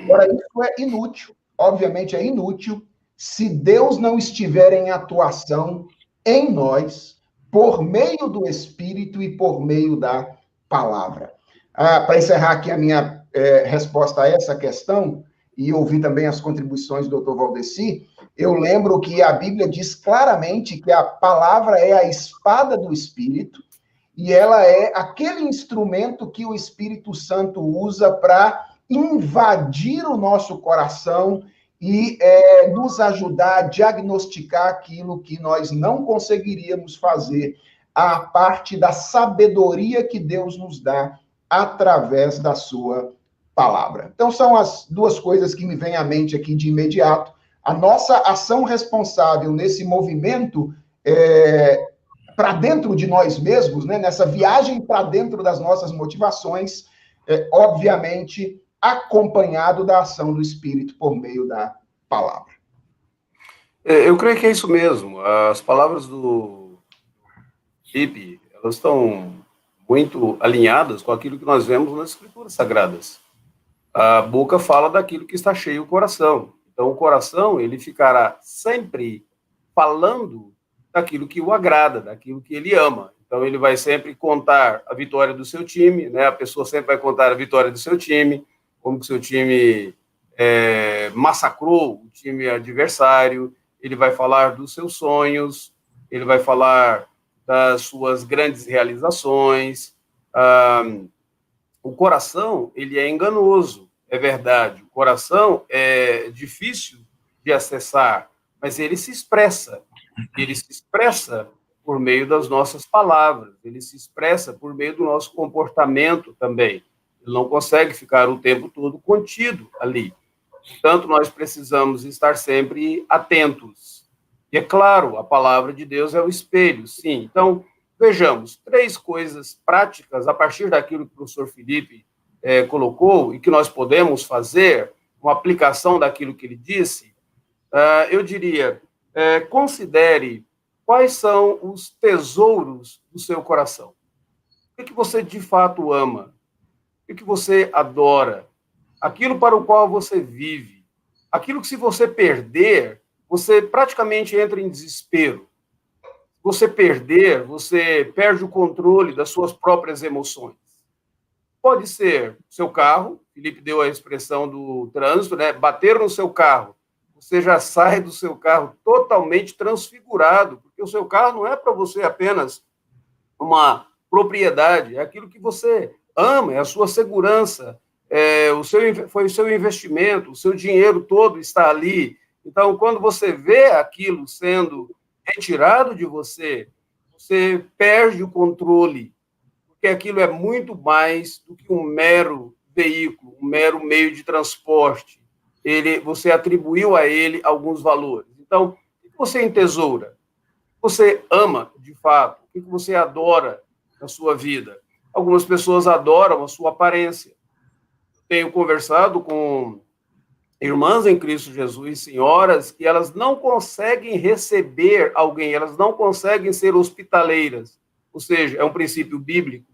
Agora, isso é inútil, obviamente é inútil, se Deus não estiver em atuação em nós, por meio do Espírito e por meio da palavra. Para encerrar aqui a minha resposta a essa questão, e ouvir também as contribuições do Dr. Valdeci, eu lembro que a Bíblia diz claramente que a palavra é a espada do Espírito, e ela é aquele instrumento que o Espírito Santo usa para invadir o nosso coração e nos ajudar a diagnosticar aquilo que nós não conseguiríamos fazer, a parte da sabedoria que Deus nos dá através da sua palavra. Então, são as duas coisas que me vêm à mente aqui de imediato. A nossa ação responsável nesse movimento para dentro de nós mesmos, né, nessa viagem para dentro das nossas motivações, obviamente, acompanhado da ação do Espírito por meio da palavra. Eu creio que é isso mesmo. As palavras do Felipe, elas estão muito alinhadas com aquilo que nós vemos nas Escrituras Sagradas. A boca fala daquilo que está cheio o coração. Então, o coração, ele ficará sempre falando daquilo que o agrada, daquilo que ele ama. Então, ele vai sempre contar a vitória do seu time, né? A pessoa sempre vai contar a vitória do seu time, como que o seu time massacrou o time adversário, ele vai falar dos seus sonhos, ele vai falar das suas grandes realizações. O coração, ele é enganoso, é verdade. O coração é difícil de acessar, mas ele se expressa. Ele se expressa por meio das nossas palavras, ele se expressa por meio do nosso comportamento também. Ele não consegue ficar o tempo todo contido ali. Portanto, nós precisamos estar sempre atentos. E é claro, a palavra de Deus é o espelho, sim. Então, vejamos, 3 coisas práticas, a partir daquilo que o professor Felipe colocou, e que nós podemos fazer, uma aplicação daquilo que ele disse. Eu diria, considere quais são os tesouros do seu coração. O que você de fato ama? O que você adora? Aquilo para o qual você vive. Aquilo que, se você perder, você praticamente entra em desespero. Se você perder, você perde o controle das suas próprias emoções. Pode ser seu carro, Felipe deu a expressão do trânsito, né? Bater no seu carro. Você já sai do seu carro totalmente transfigurado, porque o seu carro não é para você apenas uma propriedade, é aquilo que você ama, é a sua segurança, foi o seu investimento, o seu dinheiro todo está ali. Então, quando você vê aquilo sendo retirado de você, você perde o controle, porque aquilo é muito mais do que um mero veículo, um mero meio de transporte. Você atribuiu a ele alguns valores. Então, o que você entesoura? O que você ama, de fato? O que você adora na sua vida? Algumas pessoas adoram a sua aparência. Tenho conversado com irmãs em Cristo Jesus, senhoras, que elas não conseguem receber alguém, elas não conseguem ser hospitaleiras. Ou seja, é um princípio bíblico.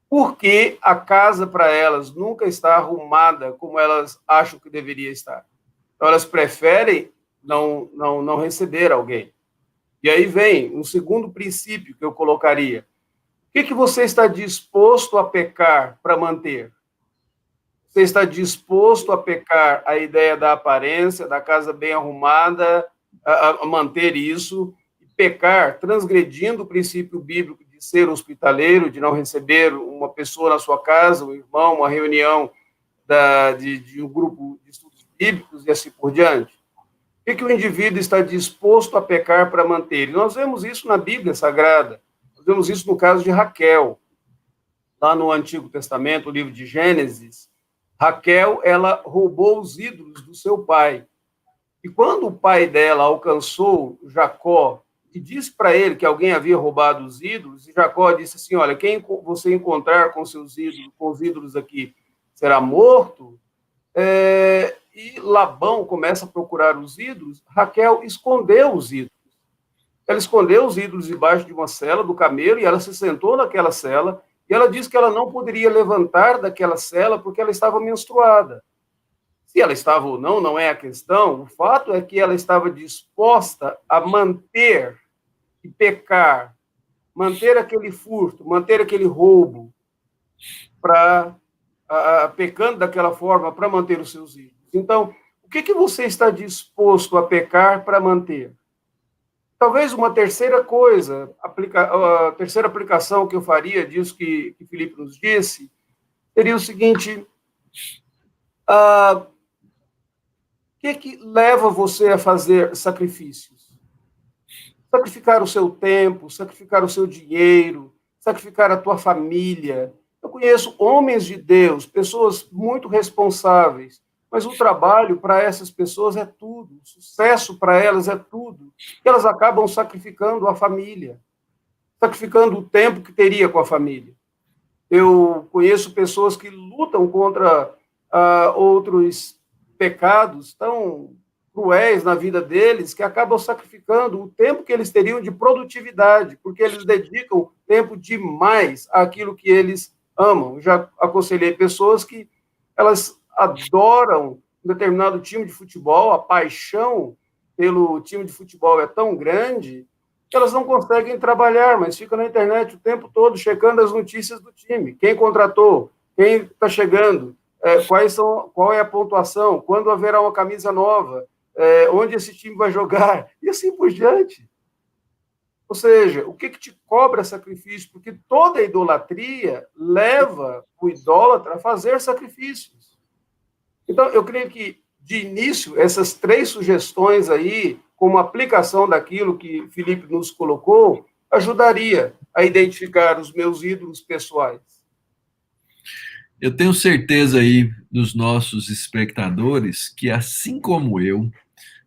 Porque a casa para elas nunca está arrumada como elas acham que deveria estar. Então, elas preferem não receber alguém. E aí vem um segundo princípio que eu colocaria. O que você está disposto a pecar para manter? Você está disposto a pecar a ideia da aparência, da casa bem arrumada, a manter isso, e pecar transgredindo o princípio bíblico de ser hospitaleiro, de não receber uma pessoa na sua casa, um irmão, uma reunião, de um grupo de estudos bíblicos e assim por diante? O que o indivíduo está disposto a pecar para manter? E nós vemos isso na Bíblia Sagrada. Nós vemos isso no caso de Raquel. Lá no Antigo Testamento, o livro de Gênesis, Raquel, ela roubou os ídolos do seu pai. E quando o pai dela alcançou Jacó e disse para ele que alguém havia roubado os ídolos, e Jacó disse assim, olha, quem você encontrar com seus ídolos, com os ídolos aqui, será morto. E Labão começa a procurar os ídolos, Raquel escondeu os ídolos. Ela escondeu os ídolos debaixo de uma cela do camelo, e ela se sentou naquela cela, e ela disse que ela não poderia levantar daquela cela porque ela estava menstruada. Se ela estava ou não, não é a questão. O fato é que ela estava disposta a manter e pecar, manter aquele furto, manter aquele roubo, pecando daquela forma para manter os seus ídolos. Então, o que você está disposto a pecar para manter? Talvez uma terceira coisa, a terceira aplicação que eu faria disso que Felipe nos disse, seria o seguinte: o que leva você a fazer sacrifícios? Sacrificar o seu tempo, sacrificar o seu dinheiro, sacrificar a tua família. Eu conheço homens de Deus, pessoas muito responsáveis, mas o trabalho para essas pessoas é tudo, o sucesso para elas é tudo, e elas acabam sacrificando a família, sacrificando o tempo que teria com a família. Eu conheço pessoas que lutam contra outros pecados tão cruéis na vida deles, que acabam sacrificando o tempo que eles teriam de produtividade, porque eles dedicam tempo demais àquilo que eles amam. Já aconselhei pessoas que elas adoram um determinado time de futebol, a paixão pelo time de futebol é tão grande que elas não conseguem trabalhar, mas ficam na internet o tempo todo checando as notícias do time, quem contratou, quem está chegando, qual é a pontuação, quando haverá uma camisa nova, onde esse time vai jogar, e assim por diante. Ou seja, o que te cobra sacrifício? Porque toda idolatria leva o idólatra a fazer sacrifícios. Então, eu creio que, de início, essas 3 sugestões aí, como aplicação daquilo que Felipe nos colocou, ajudaria a identificar os meus ídolos pessoais. Eu tenho certeza aí dos nossos espectadores que, assim como eu,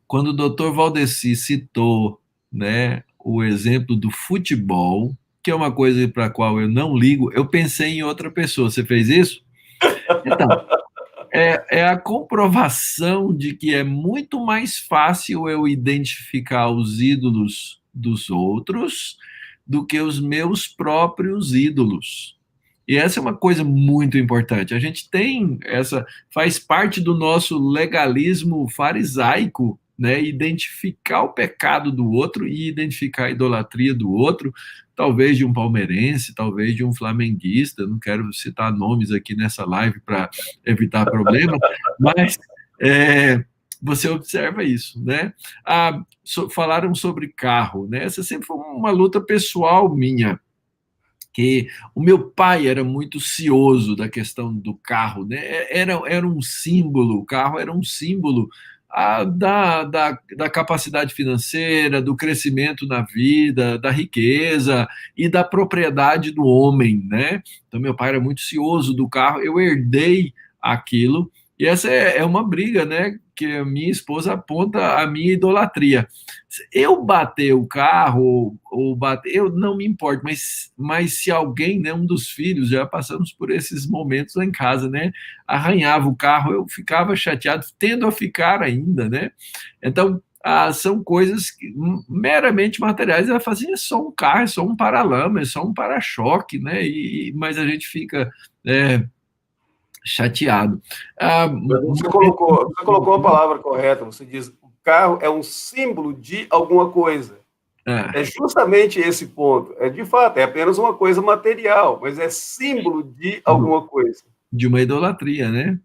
quando o Dr. Valdeci citou, né, o exemplo do futebol, que é uma coisa para a qual eu não ligo, eu pensei em outra pessoa. Você fez isso? Então, é a comprovação de que é muito mais fácil eu identificar os ídolos dos outros do que os meus próprios ídolos. E essa é uma coisa muito importante. A gente tem faz parte do nosso legalismo farisaico, né? Identificar o pecado do outro e identificar a idolatria do outro, talvez de um palmeirense, talvez de um flamenguista. Não quero citar nomes aqui nessa live para evitar problemas, mas você observa isso, né? Falaram sobre carro, né? Essa sempre foi uma luta pessoal minha, que o meu pai era muito cioso da questão do carro, né? Era um símbolo, o carro era um símbolo da capacidade financeira, do crescimento na vida, da riqueza e da propriedade do homem, né? Então, meu pai era muito cioso do carro, eu herdei aquilo, e essa é uma briga, né? Que a minha esposa aponta a minha idolatria. Eu bater o carro, ou bater, eu não me importo, mas se alguém, né, um dos filhos, já passamos por esses momentos lá em casa, né? Arranhava o carro, eu ficava chateado, tendo a ficar ainda, né? Então, são coisas meramente materiais. Ela fazia só um carro, é só um paralama, é só um para-choque, né? Mas a gente fica chateado. Você colocou a palavra correta, você diz o carro é um símbolo de alguma coisa. É justamente esse ponto. De fato, é apenas uma coisa material, mas é símbolo de alguma coisa. De uma idolatria, né?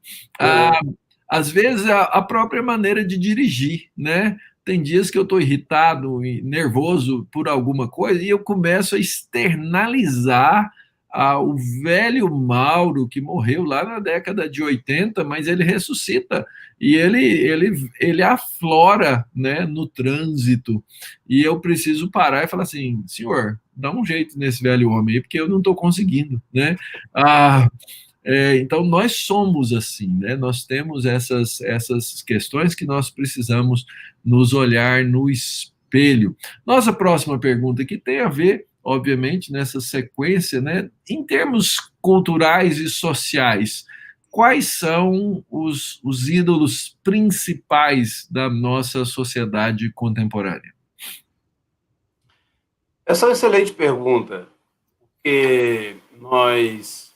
Às vezes, a própria maneira de dirigir, né? Tem dias que eu estou irritado e nervoso por alguma coisa e eu começo a externalizar o velho Mauro, que morreu lá na década de 80, mas ele ressuscita e ele aflora, né, no trânsito. E eu preciso parar e falar assim, senhor, dá um jeito nesse velho homem aí, porque eu não estou conseguindo, né? Ah, então, nós somos assim, né? Nós temos essas questões que nós precisamos nos olhar no espelho. Nossa próxima pergunta que tem a ver, obviamente, nessa sequência, né? Em termos culturais e sociais, quais são os ídolos principais da nossa sociedade contemporânea? Essa é uma excelente pergunta, porque nós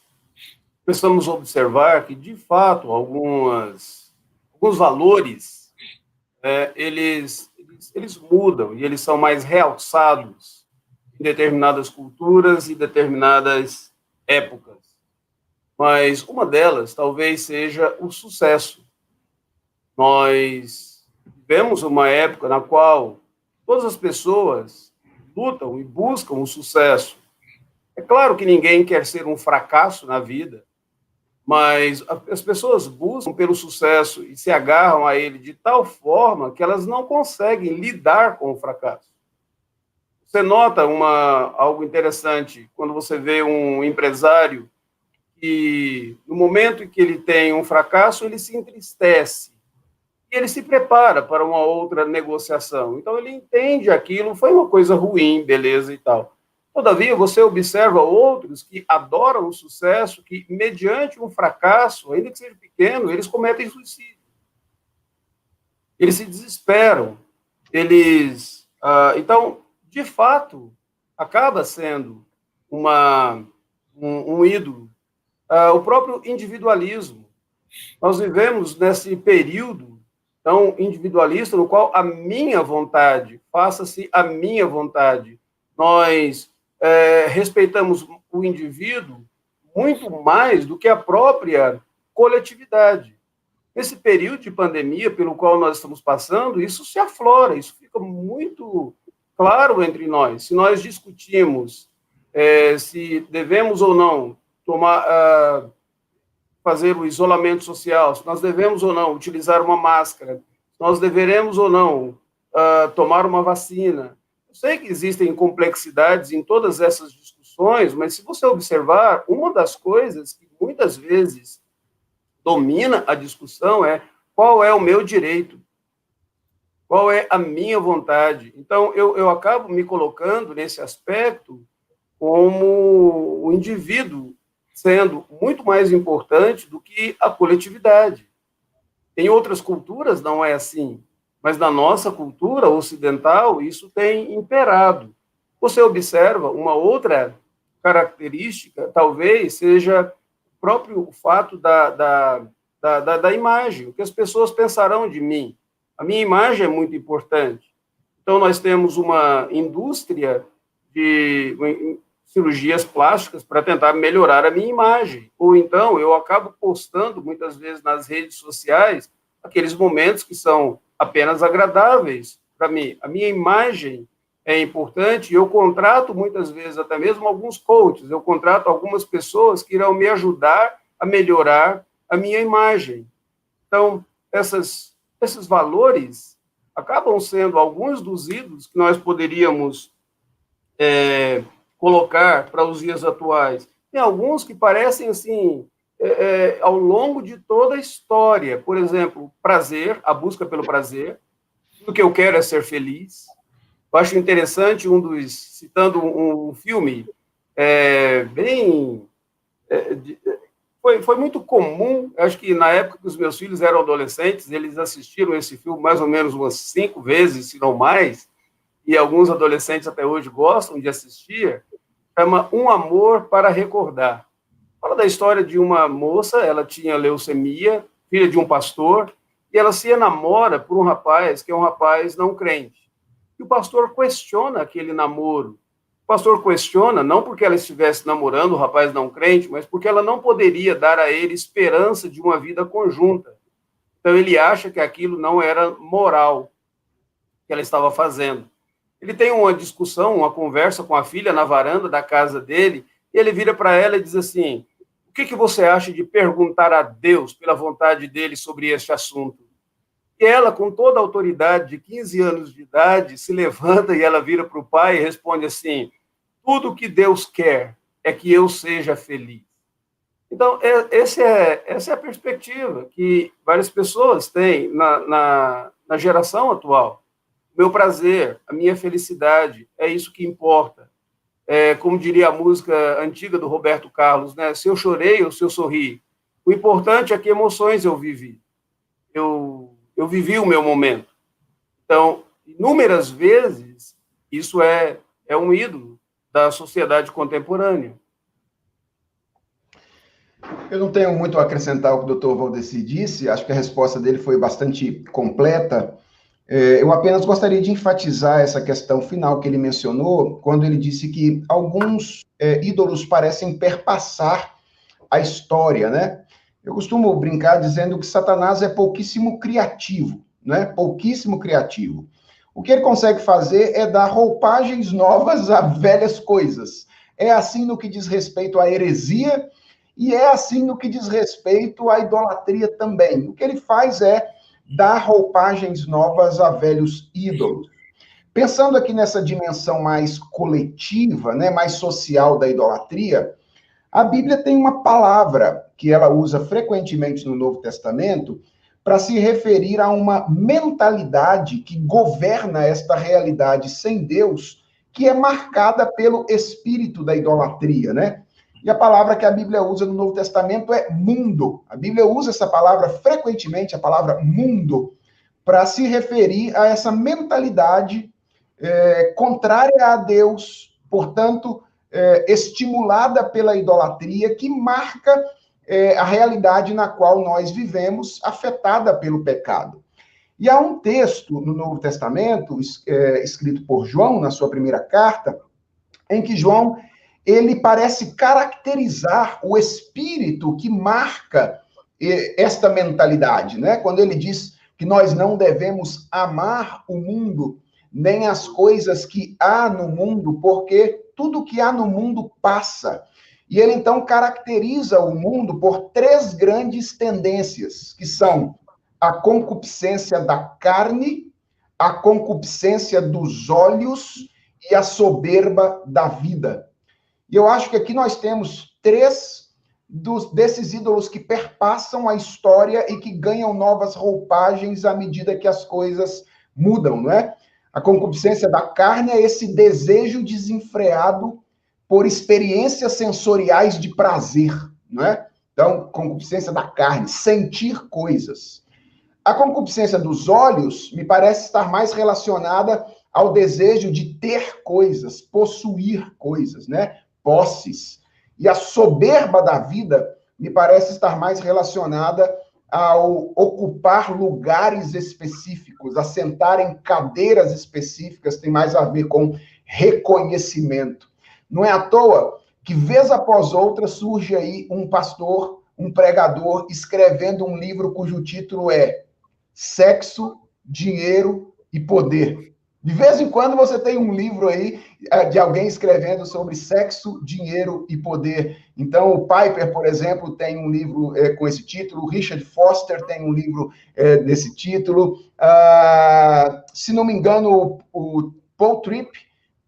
precisamos observar que, de fato, alguns valores, eles mudam e eles são mais realçados em determinadas culturas e determinadas épocas. Mas uma delas talvez seja o sucesso. Nós vivemos uma época na qual todas as pessoas lutam e buscam o sucesso. É claro que ninguém quer ser um fracasso na vida, mas as pessoas buscam pelo sucesso e se agarram a ele de tal forma que elas não conseguem lidar com o fracasso. Você nota algo interessante quando você vê um empresário que, no momento em que ele tem um fracasso, ele se entristece e ele se prepara para uma outra negociação. Então, ele entende aquilo, foi uma coisa ruim, beleza e tal. Todavia, você observa outros que adoram o sucesso, que, mediante um fracasso, ainda que seja pequeno, eles cometem suicídio. Eles se desesperam. Então, de fato, acaba sendo um ídolo. O próprio individualismo. Nós vivemos nesse período tão individualista, no qual a minha vontade, faça-se a minha vontade. Nós respeitamos o indivíduo muito mais do que a própria coletividade. Nesse período de pandemia pelo qual nós estamos passando, isso se aflora, isso fica muito claro entre nós. Se nós discutimos se devemos ou não fazer o isolamento social, se nós devemos ou não utilizar uma máscara, se nós deveremos ou não tomar uma vacina. Eu sei que existem complexidades em todas essas discussões, mas se você observar, uma das coisas que muitas vezes domina a discussão é qual é o meu direito, qual é a minha vontade. Então, eu acabo me colocando nesse aspecto como o indivíduo sendo muito mais importante do que a coletividade. Em outras culturas não é assim, mas na nossa cultura ocidental isso tem imperado. Você observa uma outra característica, talvez seja o próprio fato da imagem, o que as pessoas pensarão de mim. A minha imagem é muito importante. Então, nós temos uma indústria de cirurgias plásticas para tentar melhorar a minha imagem. Ou então, eu acabo postando, muitas vezes, nas redes sociais, aqueles momentos que são apenas agradáveis para mim. A minha imagem é importante e eu contrato, muitas vezes, até mesmo alguns coaches, eu contrato algumas pessoas que irão me ajudar a melhorar a minha imagem. Então, esses valores acabam sendo alguns dos ídolos que nós poderíamos colocar para os dias atuais. Tem alguns que parecem, assim, ao longo de toda a história. Por exemplo, prazer, a busca pelo prazer. O que eu quero é ser feliz. Eu acho interessante citando um filme foi muito comum, acho que na época que os meus filhos eram adolescentes, eles assistiram esse filme mais ou menos umas 5 vezes, se não mais, e alguns adolescentes até hoje gostam de assistir, chama Um Amor para Recordar. Fala da história de uma moça, ela tinha leucemia, filha de um pastor, e ela se enamora por um rapaz que é um rapaz não crente. E o pastor questiona aquele namoro. O pastor questiona, não porque ela estivesse namorando o rapaz não crente, mas porque ela não poderia dar a ele esperança de uma vida conjunta. Então, ele acha que aquilo não era moral que ela estava fazendo. Ele tem uma discussão, uma conversa com a filha na varanda da casa dele, e e ele vira para ela e diz assim: o que você acha de perguntar a Deus pela vontade dele sobre este assunto? E ela, com toda a autoridade de 15 anos de idade, se levanta e ela vira para o pai e responde assim: tudo que Deus quer é que eu seja feliz. Então, essa é a perspectiva que várias pessoas têm na geração atual. Meu prazer, a minha felicidade, é isso que importa. Como diria a música antiga do Roberto Carlos, né? Se eu chorei ou se eu sorri, o importante é que emoções eu vivi. Eu vivi o meu momento. Então, inúmeras vezes, isso é um ídolo da sociedade contemporânea. Eu não tenho muito a acrescentar ao que o Dr. Valdeci disse, acho que a resposta dele foi bastante completa. Eu apenas gostaria de enfatizar essa questão final que ele mencionou, quando ele disse que alguns ídolos parecem perpassar a história, né? Eu costumo brincar dizendo que Satanás é pouquíssimo criativo, né? Pouquíssimo criativo. O que ele consegue fazer é dar roupagens novas a velhas coisas. É assim no que diz respeito à heresia e é assim no que diz respeito à idolatria também. O que ele faz é dar roupagens novas a velhos ídolos. Pensando aqui nessa dimensão mais coletiva, né, mais social da idolatria, a Bíblia tem uma palavra que ela usa frequentemente no Novo Testamento para se referir a uma mentalidade que governa esta realidade sem Deus, que é marcada pelo espírito da idolatria, né? E a palavra que a Bíblia usa no Novo Testamento é mundo. A Bíblia usa essa palavra frequentemente, a palavra mundo, para se referir a essa mentalidade contrária a Deus, portanto, estimulada pela idolatria, que marca a realidade na qual nós vivemos, afetada pelo pecado. E há um texto no Novo Testamento, escrito por João, na sua primeira carta, em que João ele parece caracterizar o espírito que marca esta mentalidade, né? Quando ele diz que nós não devemos amar o mundo, nem as coisas que há no mundo, porque tudo que há no mundo passa. E ele, então, caracteriza o mundo por três grandes tendências, que são a concupiscência da carne, a concupiscência dos olhos e a soberba da vida. E eu acho que aqui nós temos três desses ídolos que perpassam a história e que ganham novas roupagens à medida que as coisas mudam, não é? A concupiscência da carne é esse desejo desenfreado por experiências sensoriais de prazer, não é? Então, concupiscência da carne, sentir coisas. A concupiscência dos olhos me parece estar mais relacionada ao desejo de ter coisas, possuir coisas, né? Posses. E a soberba da vida me parece estar mais relacionada ao ocupar lugares específicos, a sentar em cadeiras específicas, tem mais a ver com reconhecimento. Não é à toa que, vez após outra, surge aí um pastor, um pregador, escrevendo um livro cujo título é Sexo, Dinheiro e Poder. De vez em quando você tem um livro aí de alguém escrevendo sobre sexo, dinheiro e poder. Então, o Piper, por exemplo, tem um livro com esse título, o Richard Foster tem um livro desse título. Se não me engano, o Paul Tripp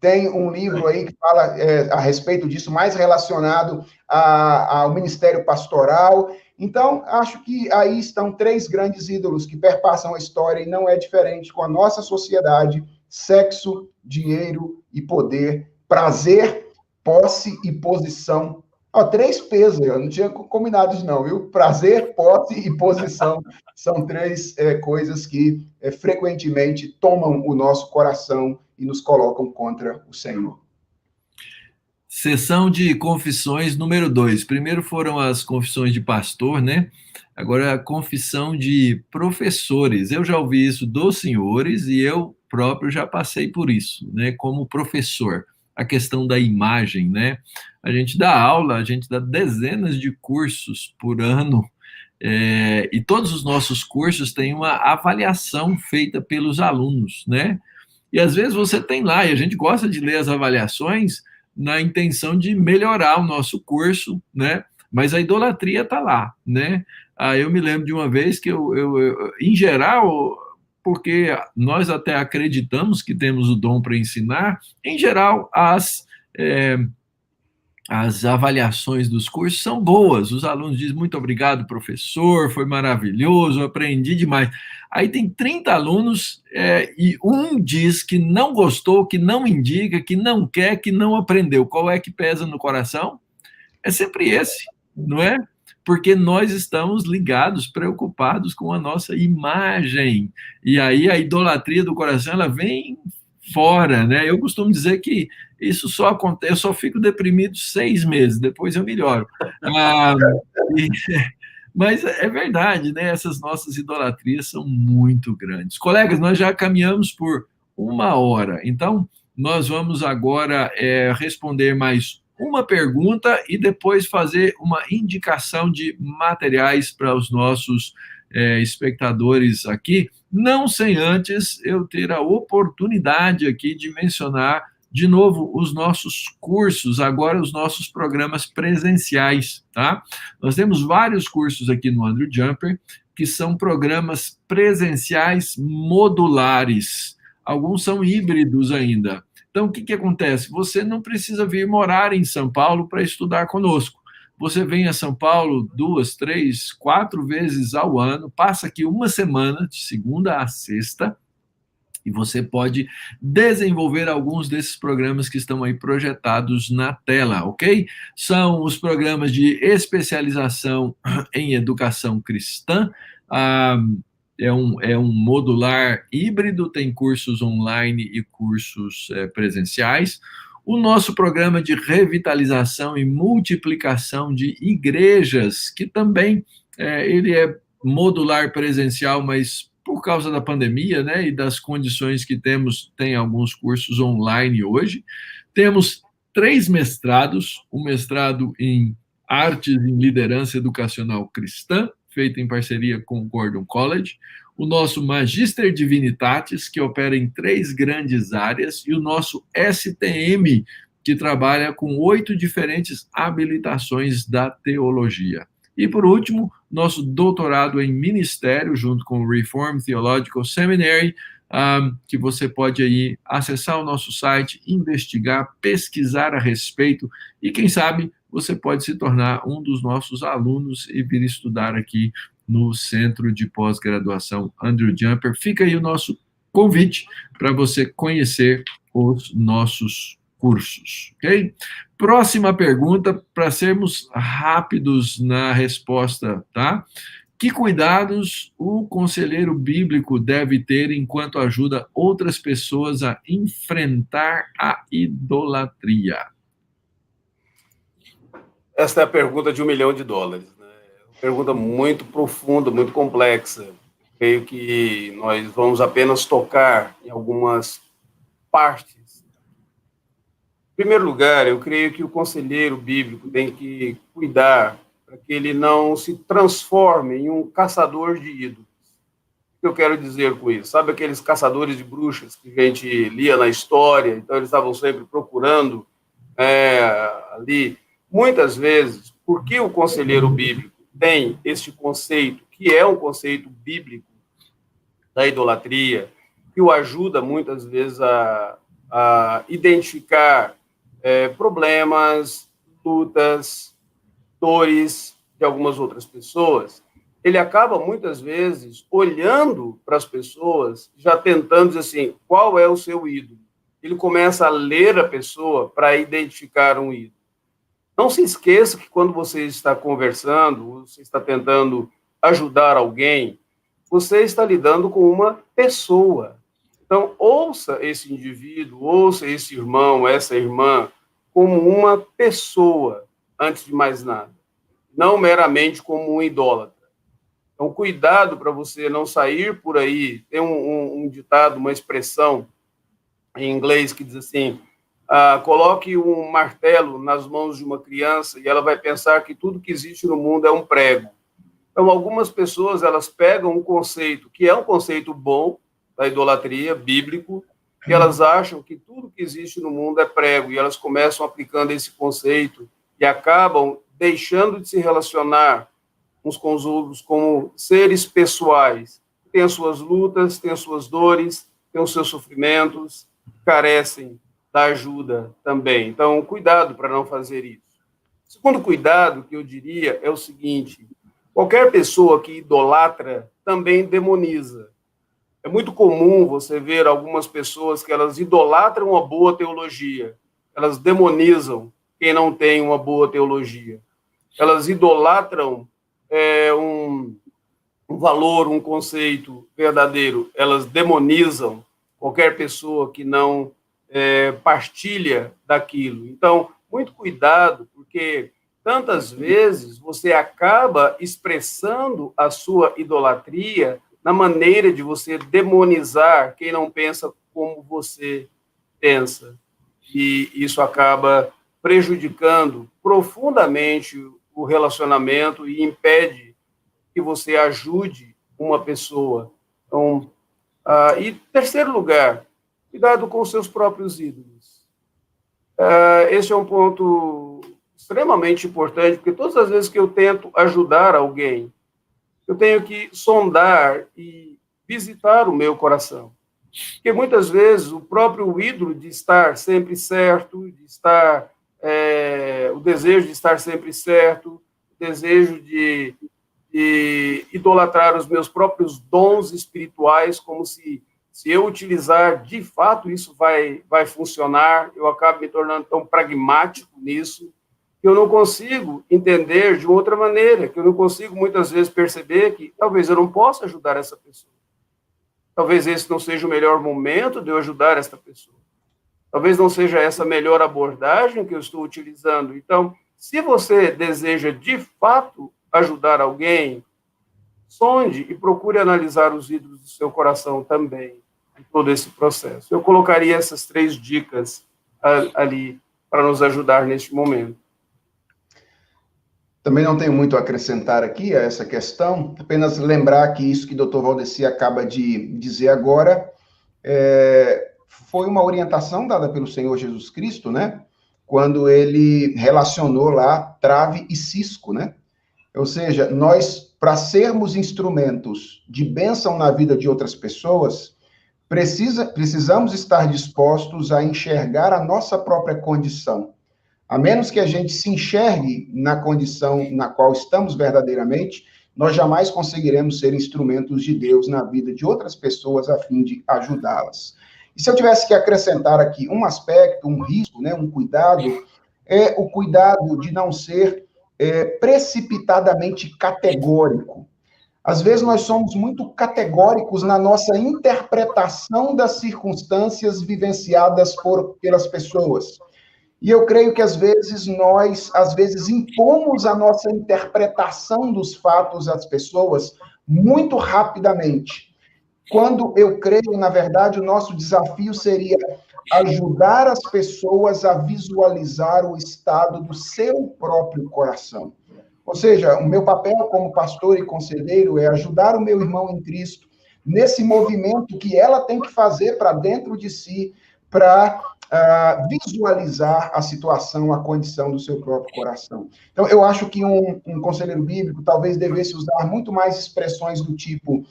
tem um livro aí que fala a respeito disso, mais relacionado ao ministério pastoral. Então, acho que aí estão três grandes ídolos que perpassam a história e não é diferente com a nossa sociedade: sexo, dinheiro e poder, prazer, posse e posição. Três P's, eu não tinha combinado isso não, viu? Prazer, posse e posição são três coisas que frequentemente tomam o nosso coração e nos colocam contra o Senhor. Sessão de confissões número 2. Primeiro foram as confissões de pastor, né? Agora a confissão de professores. Eu já ouvi isso dos senhores e eu próprio já passei por isso, né? Como professor. A questão da imagem, né? A gente dá aula, a gente dá dezenas de cursos por ano, e todos os nossos cursos têm uma avaliação feita pelos alunos, né? E às vezes você tem lá, e a gente gosta de ler as avaliações, na intenção de melhorar o nosso curso, né? Mas a idolatria está lá, né? Eu me lembro de uma vez que em geral, porque nós até acreditamos que temos o dom para ensinar, em geral, as avaliações dos cursos são boas. Os alunos dizem, muito obrigado, professor, foi maravilhoso, aprendi demais. Aí tem 30 alunos e um diz que não gostou, que não indica, que não quer, que não aprendeu. Qual é que pesa no coração? É sempre esse, não é? Porque nós estamos ligados, preocupados com a nossa imagem. E aí a idolatria do coração, ela vem fora, né? Eu costumo dizer que isso só acontece, eu só fico deprimido 6 meses, depois eu melhoro. E, mas é verdade, né? Essas nossas idolatrias são muito grandes. Colegas, nós já caminhamos por 1 hora, então nós vamos agora responder mais uma pergunta e depois fazer uma indicação de materiais para os nossos espectadores aqui, não sem antes eu ter a oportunidade aqui de mencionar de novo os nossos cursos, agora os nossos programas presenciais, tá? Nós temos vários cursos aqui no Andrew Jumper, que são programas presenciais modulares. Alguns são híbridos ainda. Então, o que acontece? Você não precisa vir morar em São Paulo para estudar conosco. Você vem a São Paulo 2, 3, 4 vezes ao ano, passa aqui uma semana, de segunda a sexta, e você pode desenvolver alguns desses programas que estão aí projetados na tela, ok? São os programas de especialização em educação cristã, é um modular híbrido, tem cursos online e cursos presenciais. O nosso programa de revitalização e multiplicação de igrejas, que também ele é modular presencial, mas por causa da pandemia, né, e das condições que temos, tem alguns cursos online hoje. Temos 3 mestrados, um mestrado em Artes em Liderança Educacional Cristã, feito em parceria com o Gordon College, o nosso Magister Divinitatis, que opera em 3 grandes áreas, e o nosso STM, que trabalha com 8 diferentes habilitações da teologia. E, por último, nosso doutorado em ministério, junto com o Reformed Theological Seminary, que você pode aí acessar o nosso site, investigar, pesquisar a respeito, e quem sabe você pode se tornar um dos nossos alunos e vir estudar aqui no Centro de Pós-Graduação Andrew Jumper. Fica aí o nosso convite para você conhecer os nossos cursos, ok? Próxima pergunta, para sermos rápidos na resposta, tá? Que cuidados o conselheiro bíblico deve ter enquanto ajuda outras pessoas a enfrentar a idolatria? Esta é a pergunta de $1 milhão, né? Uma pergunta muito profunda, muito complexa. Creio que nós vamos apenas tocar em algumas partes. Em primeiro lugar, eu creio que o conselheiro bíblico tem que cuidar para que ele não se transforme em um caçador de ídolos. O que eu quero dizer com isso? Sabe aqueles caçadores de bruxas que a gente lia na história? Então, eles estavam sempre procurando ali. Muitas vezes, porque o conselheiro bíblico tem este conceito, que é um conceito bíblico da idolatria, que o ajuda muitas vezes a identificar problemas, lutas, dores de algumas outras pessoas, ele acaba muitas vezes olhando para as pessoas, já tentando dizer assim, qual é o seu ídolo? Ele começa a ler a pessoa para identificar um ídolo. Não se esqueça que quando você está conversando, você está tentando ajudar alguém, você está lidando com uma pessoa. Então, ouça esse indivíduo, ouça esse irmão, essa irmã, como uma pessoa, antes de mais nada. Não meramente como um idólatra. Então, cuidado para você não sair por aí. Tem um ditado, uma expressão em inglês que diz assim, coloque um martelo nas mãos de uma criança e ela vai pensar que tudo que existe no mundo é um prego. Então, algumas pessoas, elas pegam um conceito que é um conceito bom, da idolatria, bíblico, e elas acham que tudo que existe no mundo é prego, e elas começam aplicando esse conceito e acabam deixando de se relacionar uns com os outros como seres pessoais. Tem as suas lutas, tem as suas dores, tem os seus sofrimentos, carecem da ajuda também. Então, cuidado para não fazer isso. O segundo cuidado que eu diria é o seguinte: qualquer pessoa que idolatra também demoniza. É muito comum você ver algumas pessoas que elas idolatram uma boa teologia, elas demonizam quem não tem uma boa teologia. Elas idolatram um valor, um conceito verdadeiro, elas demonizam qualquer pessoa que não partilha daquilo. Então, muito cuidado, porque tantas vezes você acaba expressando a sua idolatria na maneira de você demonizar quem não pensa como você pensa. E isso acaba prejudicando profundamente o relacionamento e impede que você ajude uma pessoa. Então, e terceiro lugar, cuidado com os seus próprios ídolos. Esse é um ponto extremamente importante, porque todas as vezes que eu tento ajudar alguém, eu tenho que sondar e visitar o meu coração. Porque muitas vezes o próprio ídolo de estar sempre certo, de estar, o desejo de estar sempre certo, o desejo de idolatrar os meus próprios dons espirituais, como se eu utilizar, de fato, isso vai funcionar. Eu acabo me tornando tão pragmático nisso, que eu não consigo entender de outra maneira, que eu não consigo, muitas vezes, perceber que talvez eu não possa ajudar essa pessoa. Talvez esse não seja o melhor momento de eu ajudar essa pessoa. Talvez não seja essa a melhor abordagem que eu estou utilizando. Então, se você deseja, de fato, ajudar alguém, sonde e procure analisar os ídolos do seu coração também, em todo esse processo. Eu colocaria essas 3 dicas ali para nos ajudar neste momento. Também não tenho muito a acrescentar aqui a essa questão, apenas lembrar que isso que o Dr. Valdeci acaba de dizer agora foi uma orientação dada pelo Senhor Jesus Cristo, né? Quando ele relacionou lá trave e cisco, né? Ou seja, nós, para sermos instrumentos de bênção na vida de outras pessoas, precisamos estar dispostos a enxergar a nossa própria condição. A menos que a gente se enxergue na condição na qual estamos verdadeiramente, nós jamais conseguiremos ser instrumentos de Deus na vida de outras pessoas a fim de ajudá-las. E se eu tivesse que acrescentar aqui um aspecto, um risco, né, um cuidado, é o cuidado de não ser precipitadamente categórico. Às vezes nós somos muito categóricos na nossa interpretação das circunstâncias vivenciadas pelas pessoas. E eu creio que, às vezes, nós, impomos a nossa interpretação dos fatos às pessoas muito rapidamente. Quando eu creio, na verdade, o nosso desafio seria ajudar as pessoas a visualizar o estado do seu próprio coração. Ou seja, o meu papel como pastor e conselheiro é ajudar o meu irmão em Cristo nesse movimento que ela tem que fazer para dentro de si, para visualizar a situação, a condição do seu próprio coração. Então, eu acho que um conselheiro bíblico talvez devesse usar muito mais expressões do tipo,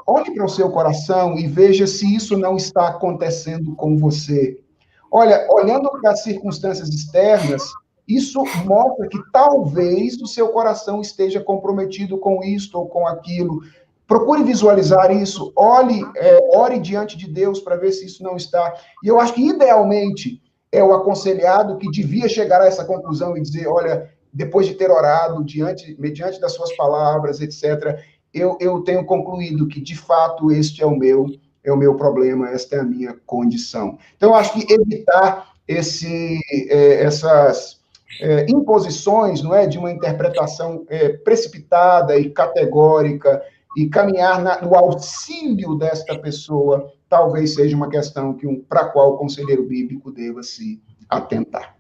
olhe para o seu coração e veja se isso não está acontecendo com você. Olha, olhando para as circunstâncias externas, isso mostra que talvez o seu coração esteja comprometido com isto ou com aquilo. Procure visualizar isso, ore diante de Deus para ver se isso não está. E eu acho que, idealmente, é o aconselhado que devia chegar a essa conclusão e dizer, olha, depois de ter orado, mediante das suas palavras, etc., eu tenho concluído que, de fato, este é o meu problema, esta é a minha condição. Então, eu acho que evitar essas imposições, não é, de uma interpretação precipitada e categórica, e caminhar no auxílio desta pessoa, talvez seja uma questão para a qual o conselheiro bíblico deva se atentar.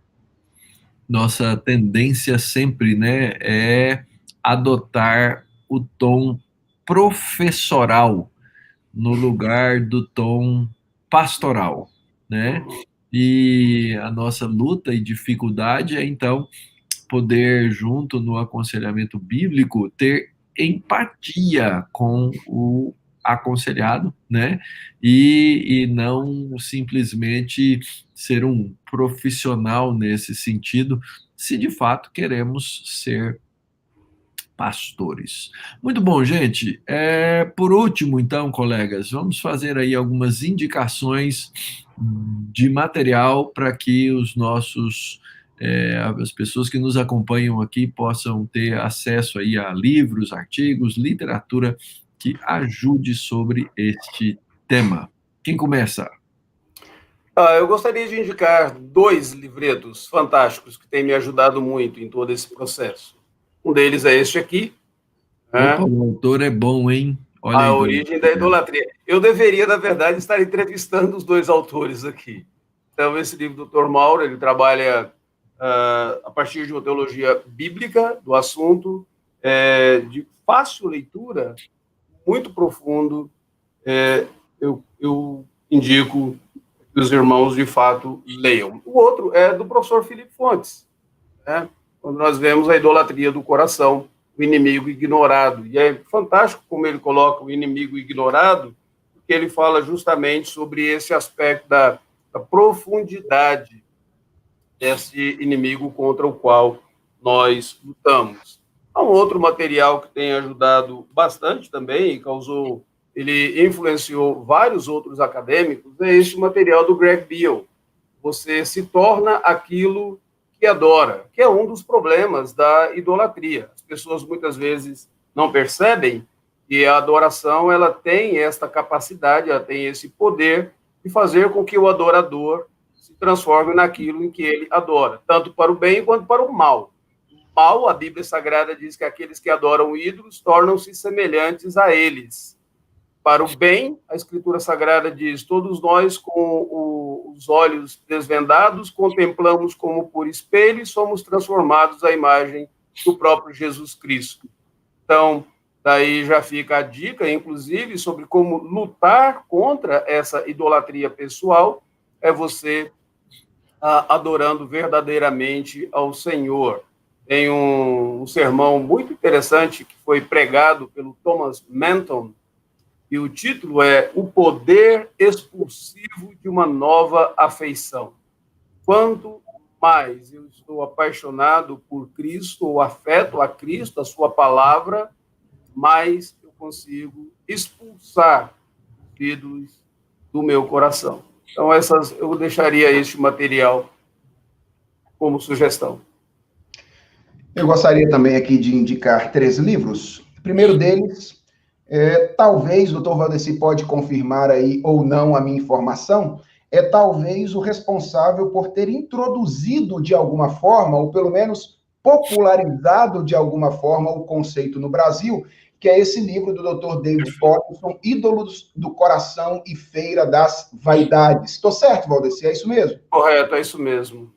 Nossa tendência sempre, né, é adotar o tom professoral no lugar do tom pastoral, né? E a nossa luta e dificuldade é, então, poder, junto no aconselhamento bíblico, ter empatia com o aconselhado, né? E não simplesmente ser um profissional nesse sentido, se de fato queremos ser pastores. Muito bom, gente. Por último, então, colegas, vamos fazer aí algumas indicações de material para que as pessoas que nos acompanham aqui possam ter acesso aí a livros, artigos, literatura que ajude sobre este tema. Quem começa? Eu gostaria de indicar 2 livretos fantásticos que têm me ajudado muito em todo esse processo. Um deles é este aqui, né? Opa, o autor é bom, hein? Olha A aí. Origem da Idolatria. Eu deveria, na verdade, estar entrevistando os 2 autores aqui. Então, esse livro do Dr. Mauro, ele trabalha a partir de uma teologia bíblica do assunto, de fácil leitura, muito profundo. Eu indico que os irmãos, de fato, leiam. O outro é do professor Felipe Fontes, né? Quando nós vemos a idolatria do coração, o inimigo ignorado. E é fantástico como ele coloca o inimigo ignorado, porque ele fala justamente sobre esse aspecto da profundidade desse inimigo contra o qual nós lutamos. Há um outro material que tem ajudado bastante também, e ele influenciou vários outros acadêmicos, é esse material do Greg Beale. Você se torna aquilo que adora, que é um dos problemas da idolatria. As pessoas muitas vezes não percebem que a adoração ela tem esta capacidade, ela tem esse poder de fazer com que o adorador se transforme naquilo em que ele adora, tanto para o bem quanto para o mal. O mal, a Bíblia Sagrada diz que aqueles que adoram ídolos tornam-se semelhantes a eles. Para o bem, a Escritura Sagrada diz, todos nós com os olhos desvendados, contemplamos como por espelho e somos transformados à imagem do próprio Jesus Cristo. Então, daí já fica a dica, inclusive, sobre como lutar contra essa idolatria pessoal, é você adorando verdadeiramente ao Senhor. Tem um sermão muito interessante que foi pregado pelo Thomas Manton, e o título é O Poder Expulsivo de uma Nova Afeição. Quanto mais eu estou apaixonado por Cristo, ou afeto a Cristo, a sua palavra, mais eu consigo expulsar os ídolos do meu coração. Então, eu deixaria este material como sugestão. Eu gostaria também aqui de indicar 3 livros. O primeiro deles, talvez, o Dr. Valdeci pode confirmar aí ou não a minha informação, talvez o responsável por ter introduzido de alguma forma, ou pelo menos popularizado de alguma forma o conceito no Brasil, que é esse livro do Dr. David Potterson, Ídolos do Coração e Feira das Vaidades. Estou certo, Valdeci? É isso mesmo? Correto, é isso mesmo.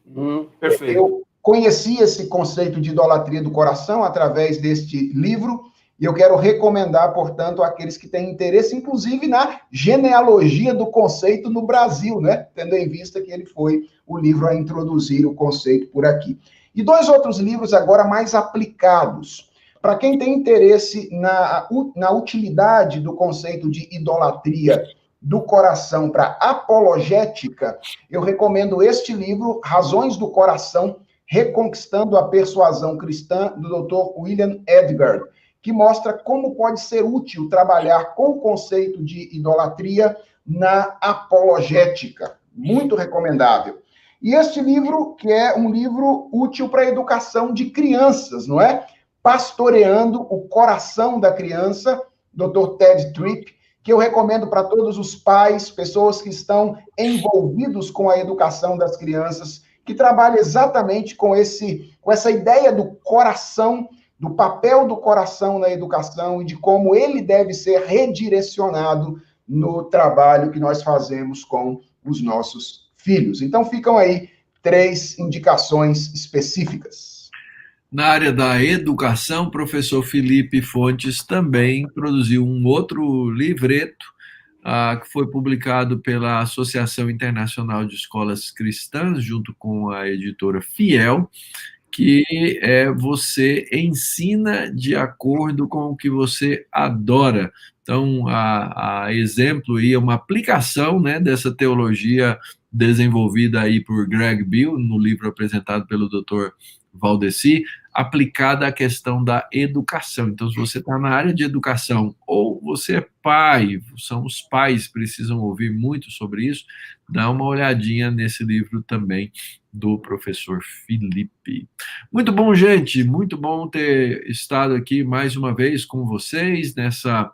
Perfeito. Eu conheci esse conceito de idolatria do coração através deste livro, e eu quero recomendar, portanto, àqueles que têm interesse, inclusive na genealogia do conceito no Brasil, né? Tendo em vista que ele foi o livro a introduzir o conceito por aqui. E 2 outros livros agora mais aplicados. Para quem tem interesse na utilidade do conceito de idolatria do coração para apologética, eu recomendo este livro, Razões do Coração, Reconquistando a Persuasão Cristã, do Dr. William Edgar, que mostra como pode ser útil trabalhar com o conceito de idolatria na apologética. Muito recomendável. E este livro, que é um livro útil para a educação de crianças, não é? Pastoreando o Coração da Criança, Dr. Ted Tripp, que eu recomendo para todos os pais, pessoas que estão envolvidos com a educação das crianças, que trabalha exatamente com essa ideia do coração, do papel do coração na educação e de como ele deve ser redirecionado no trabalho que nós fazemos com os nossos filhos. Então, ficam aí 3 indicações específicas. Na área da educação, o professor Felipe Fontes também produziu um outro livreto, que foi publicado pela Associação Internacional de Escolas Cristãs, junto com a editora Fiel, que você ensina de acordo com o que você adora. Então, a exemplo aí, uma aplicação, né, dessa teologia desenvolvida aí por Greg Beale, no livro apresentado pelo Dr. Valdeci, aplicada à questão da educação. Então, se você está na área de educação, ou você é pai, são os pais que precisam ouvir muito sobre isso, dá uma olhadinha nesse livro também, do professor Felipe. Muito bom, gente, muito bom ter estado aqui mais uma vez com vocês nessa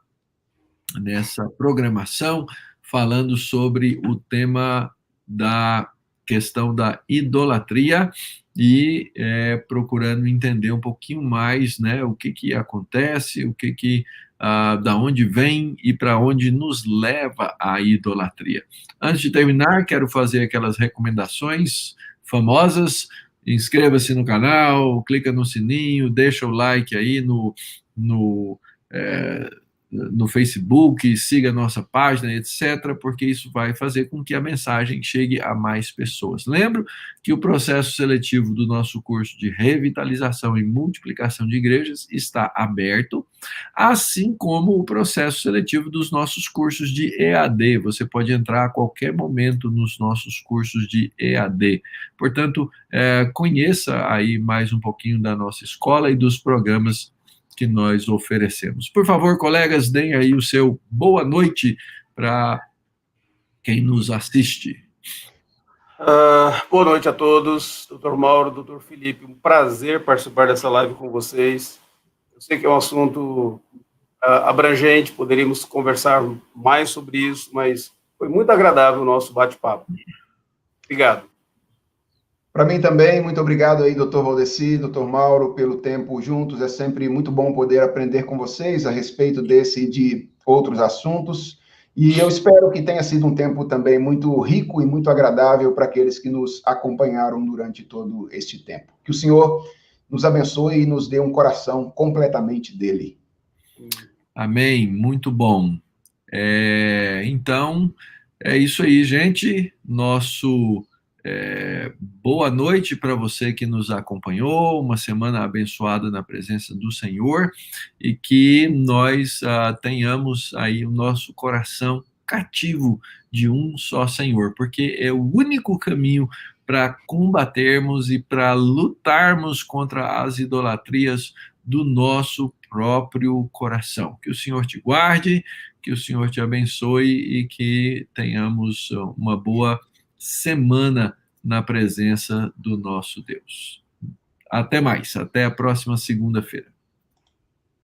programação, falando sobre o tema da questão da idolatria e procurando entender um pouquinho mais, né, o que acontece, da onde vem e para onde nos leva a idolatria. Antes de terminar, quero fazer aquelas recomendações famosas. Inscreva-se no canal, clica no sininho, deixa o like aí no Facebook, siga a nossa página, etc., porque isso vai fazer com que a mensagem chegue a mais pessoas. Lembro que o processo seletivo do nosso curso de revitalização e multiplicação de igrejas está aberto, assim como o processo seletivo dos nossos cursos de EAD. Você pode entrar a qualquer momento nos nossos cursos de EAD. Portanto, conheça aí mais um pouquinho da nossa escola e dos programas que nós oferecemos. Por favor, colegas, deem aí o seu boa noite para quem nos assiste. Boa noite a todos, Dr. Mauro, Dr. Felipe, um prazer participar dessa live com vocês. Eu sei que é um assunto abrangente, poderíamos conversar mais sobre isso, mas foi muito agradável o nosso bate-papo. Obrigado. Para mim também, muito obrigado aí, doutor Valdeci, doutor Mauro, pelo tempo juntos. É sempre muito bom poder aprender com vocês a respeito desse e de outros assuntos. E eu espero que tenha sido um tempo também muito rico e muito agradável para aqueles que nos acompanharam durante todo este tempo. Que o Senhor nos abençoe e nos dê um coração completamente dele. Amém, muito bom. Então, é isso aí, gente. Boa noite para você que nos acompanhou, uma semana abençoada na presença do Senhor e que nós tenhamos aí o nosso coração cativo de um só Senhor, porque é o único caminho para combatermos e para lutarmos contra as idolatrias do nosso próprio coração. Que o Senhor te guarde, que o Senhor te abençoe e que tenhamos uma boa semana na presença do nosso Deus. Até mais, até a próxima segunda-feira.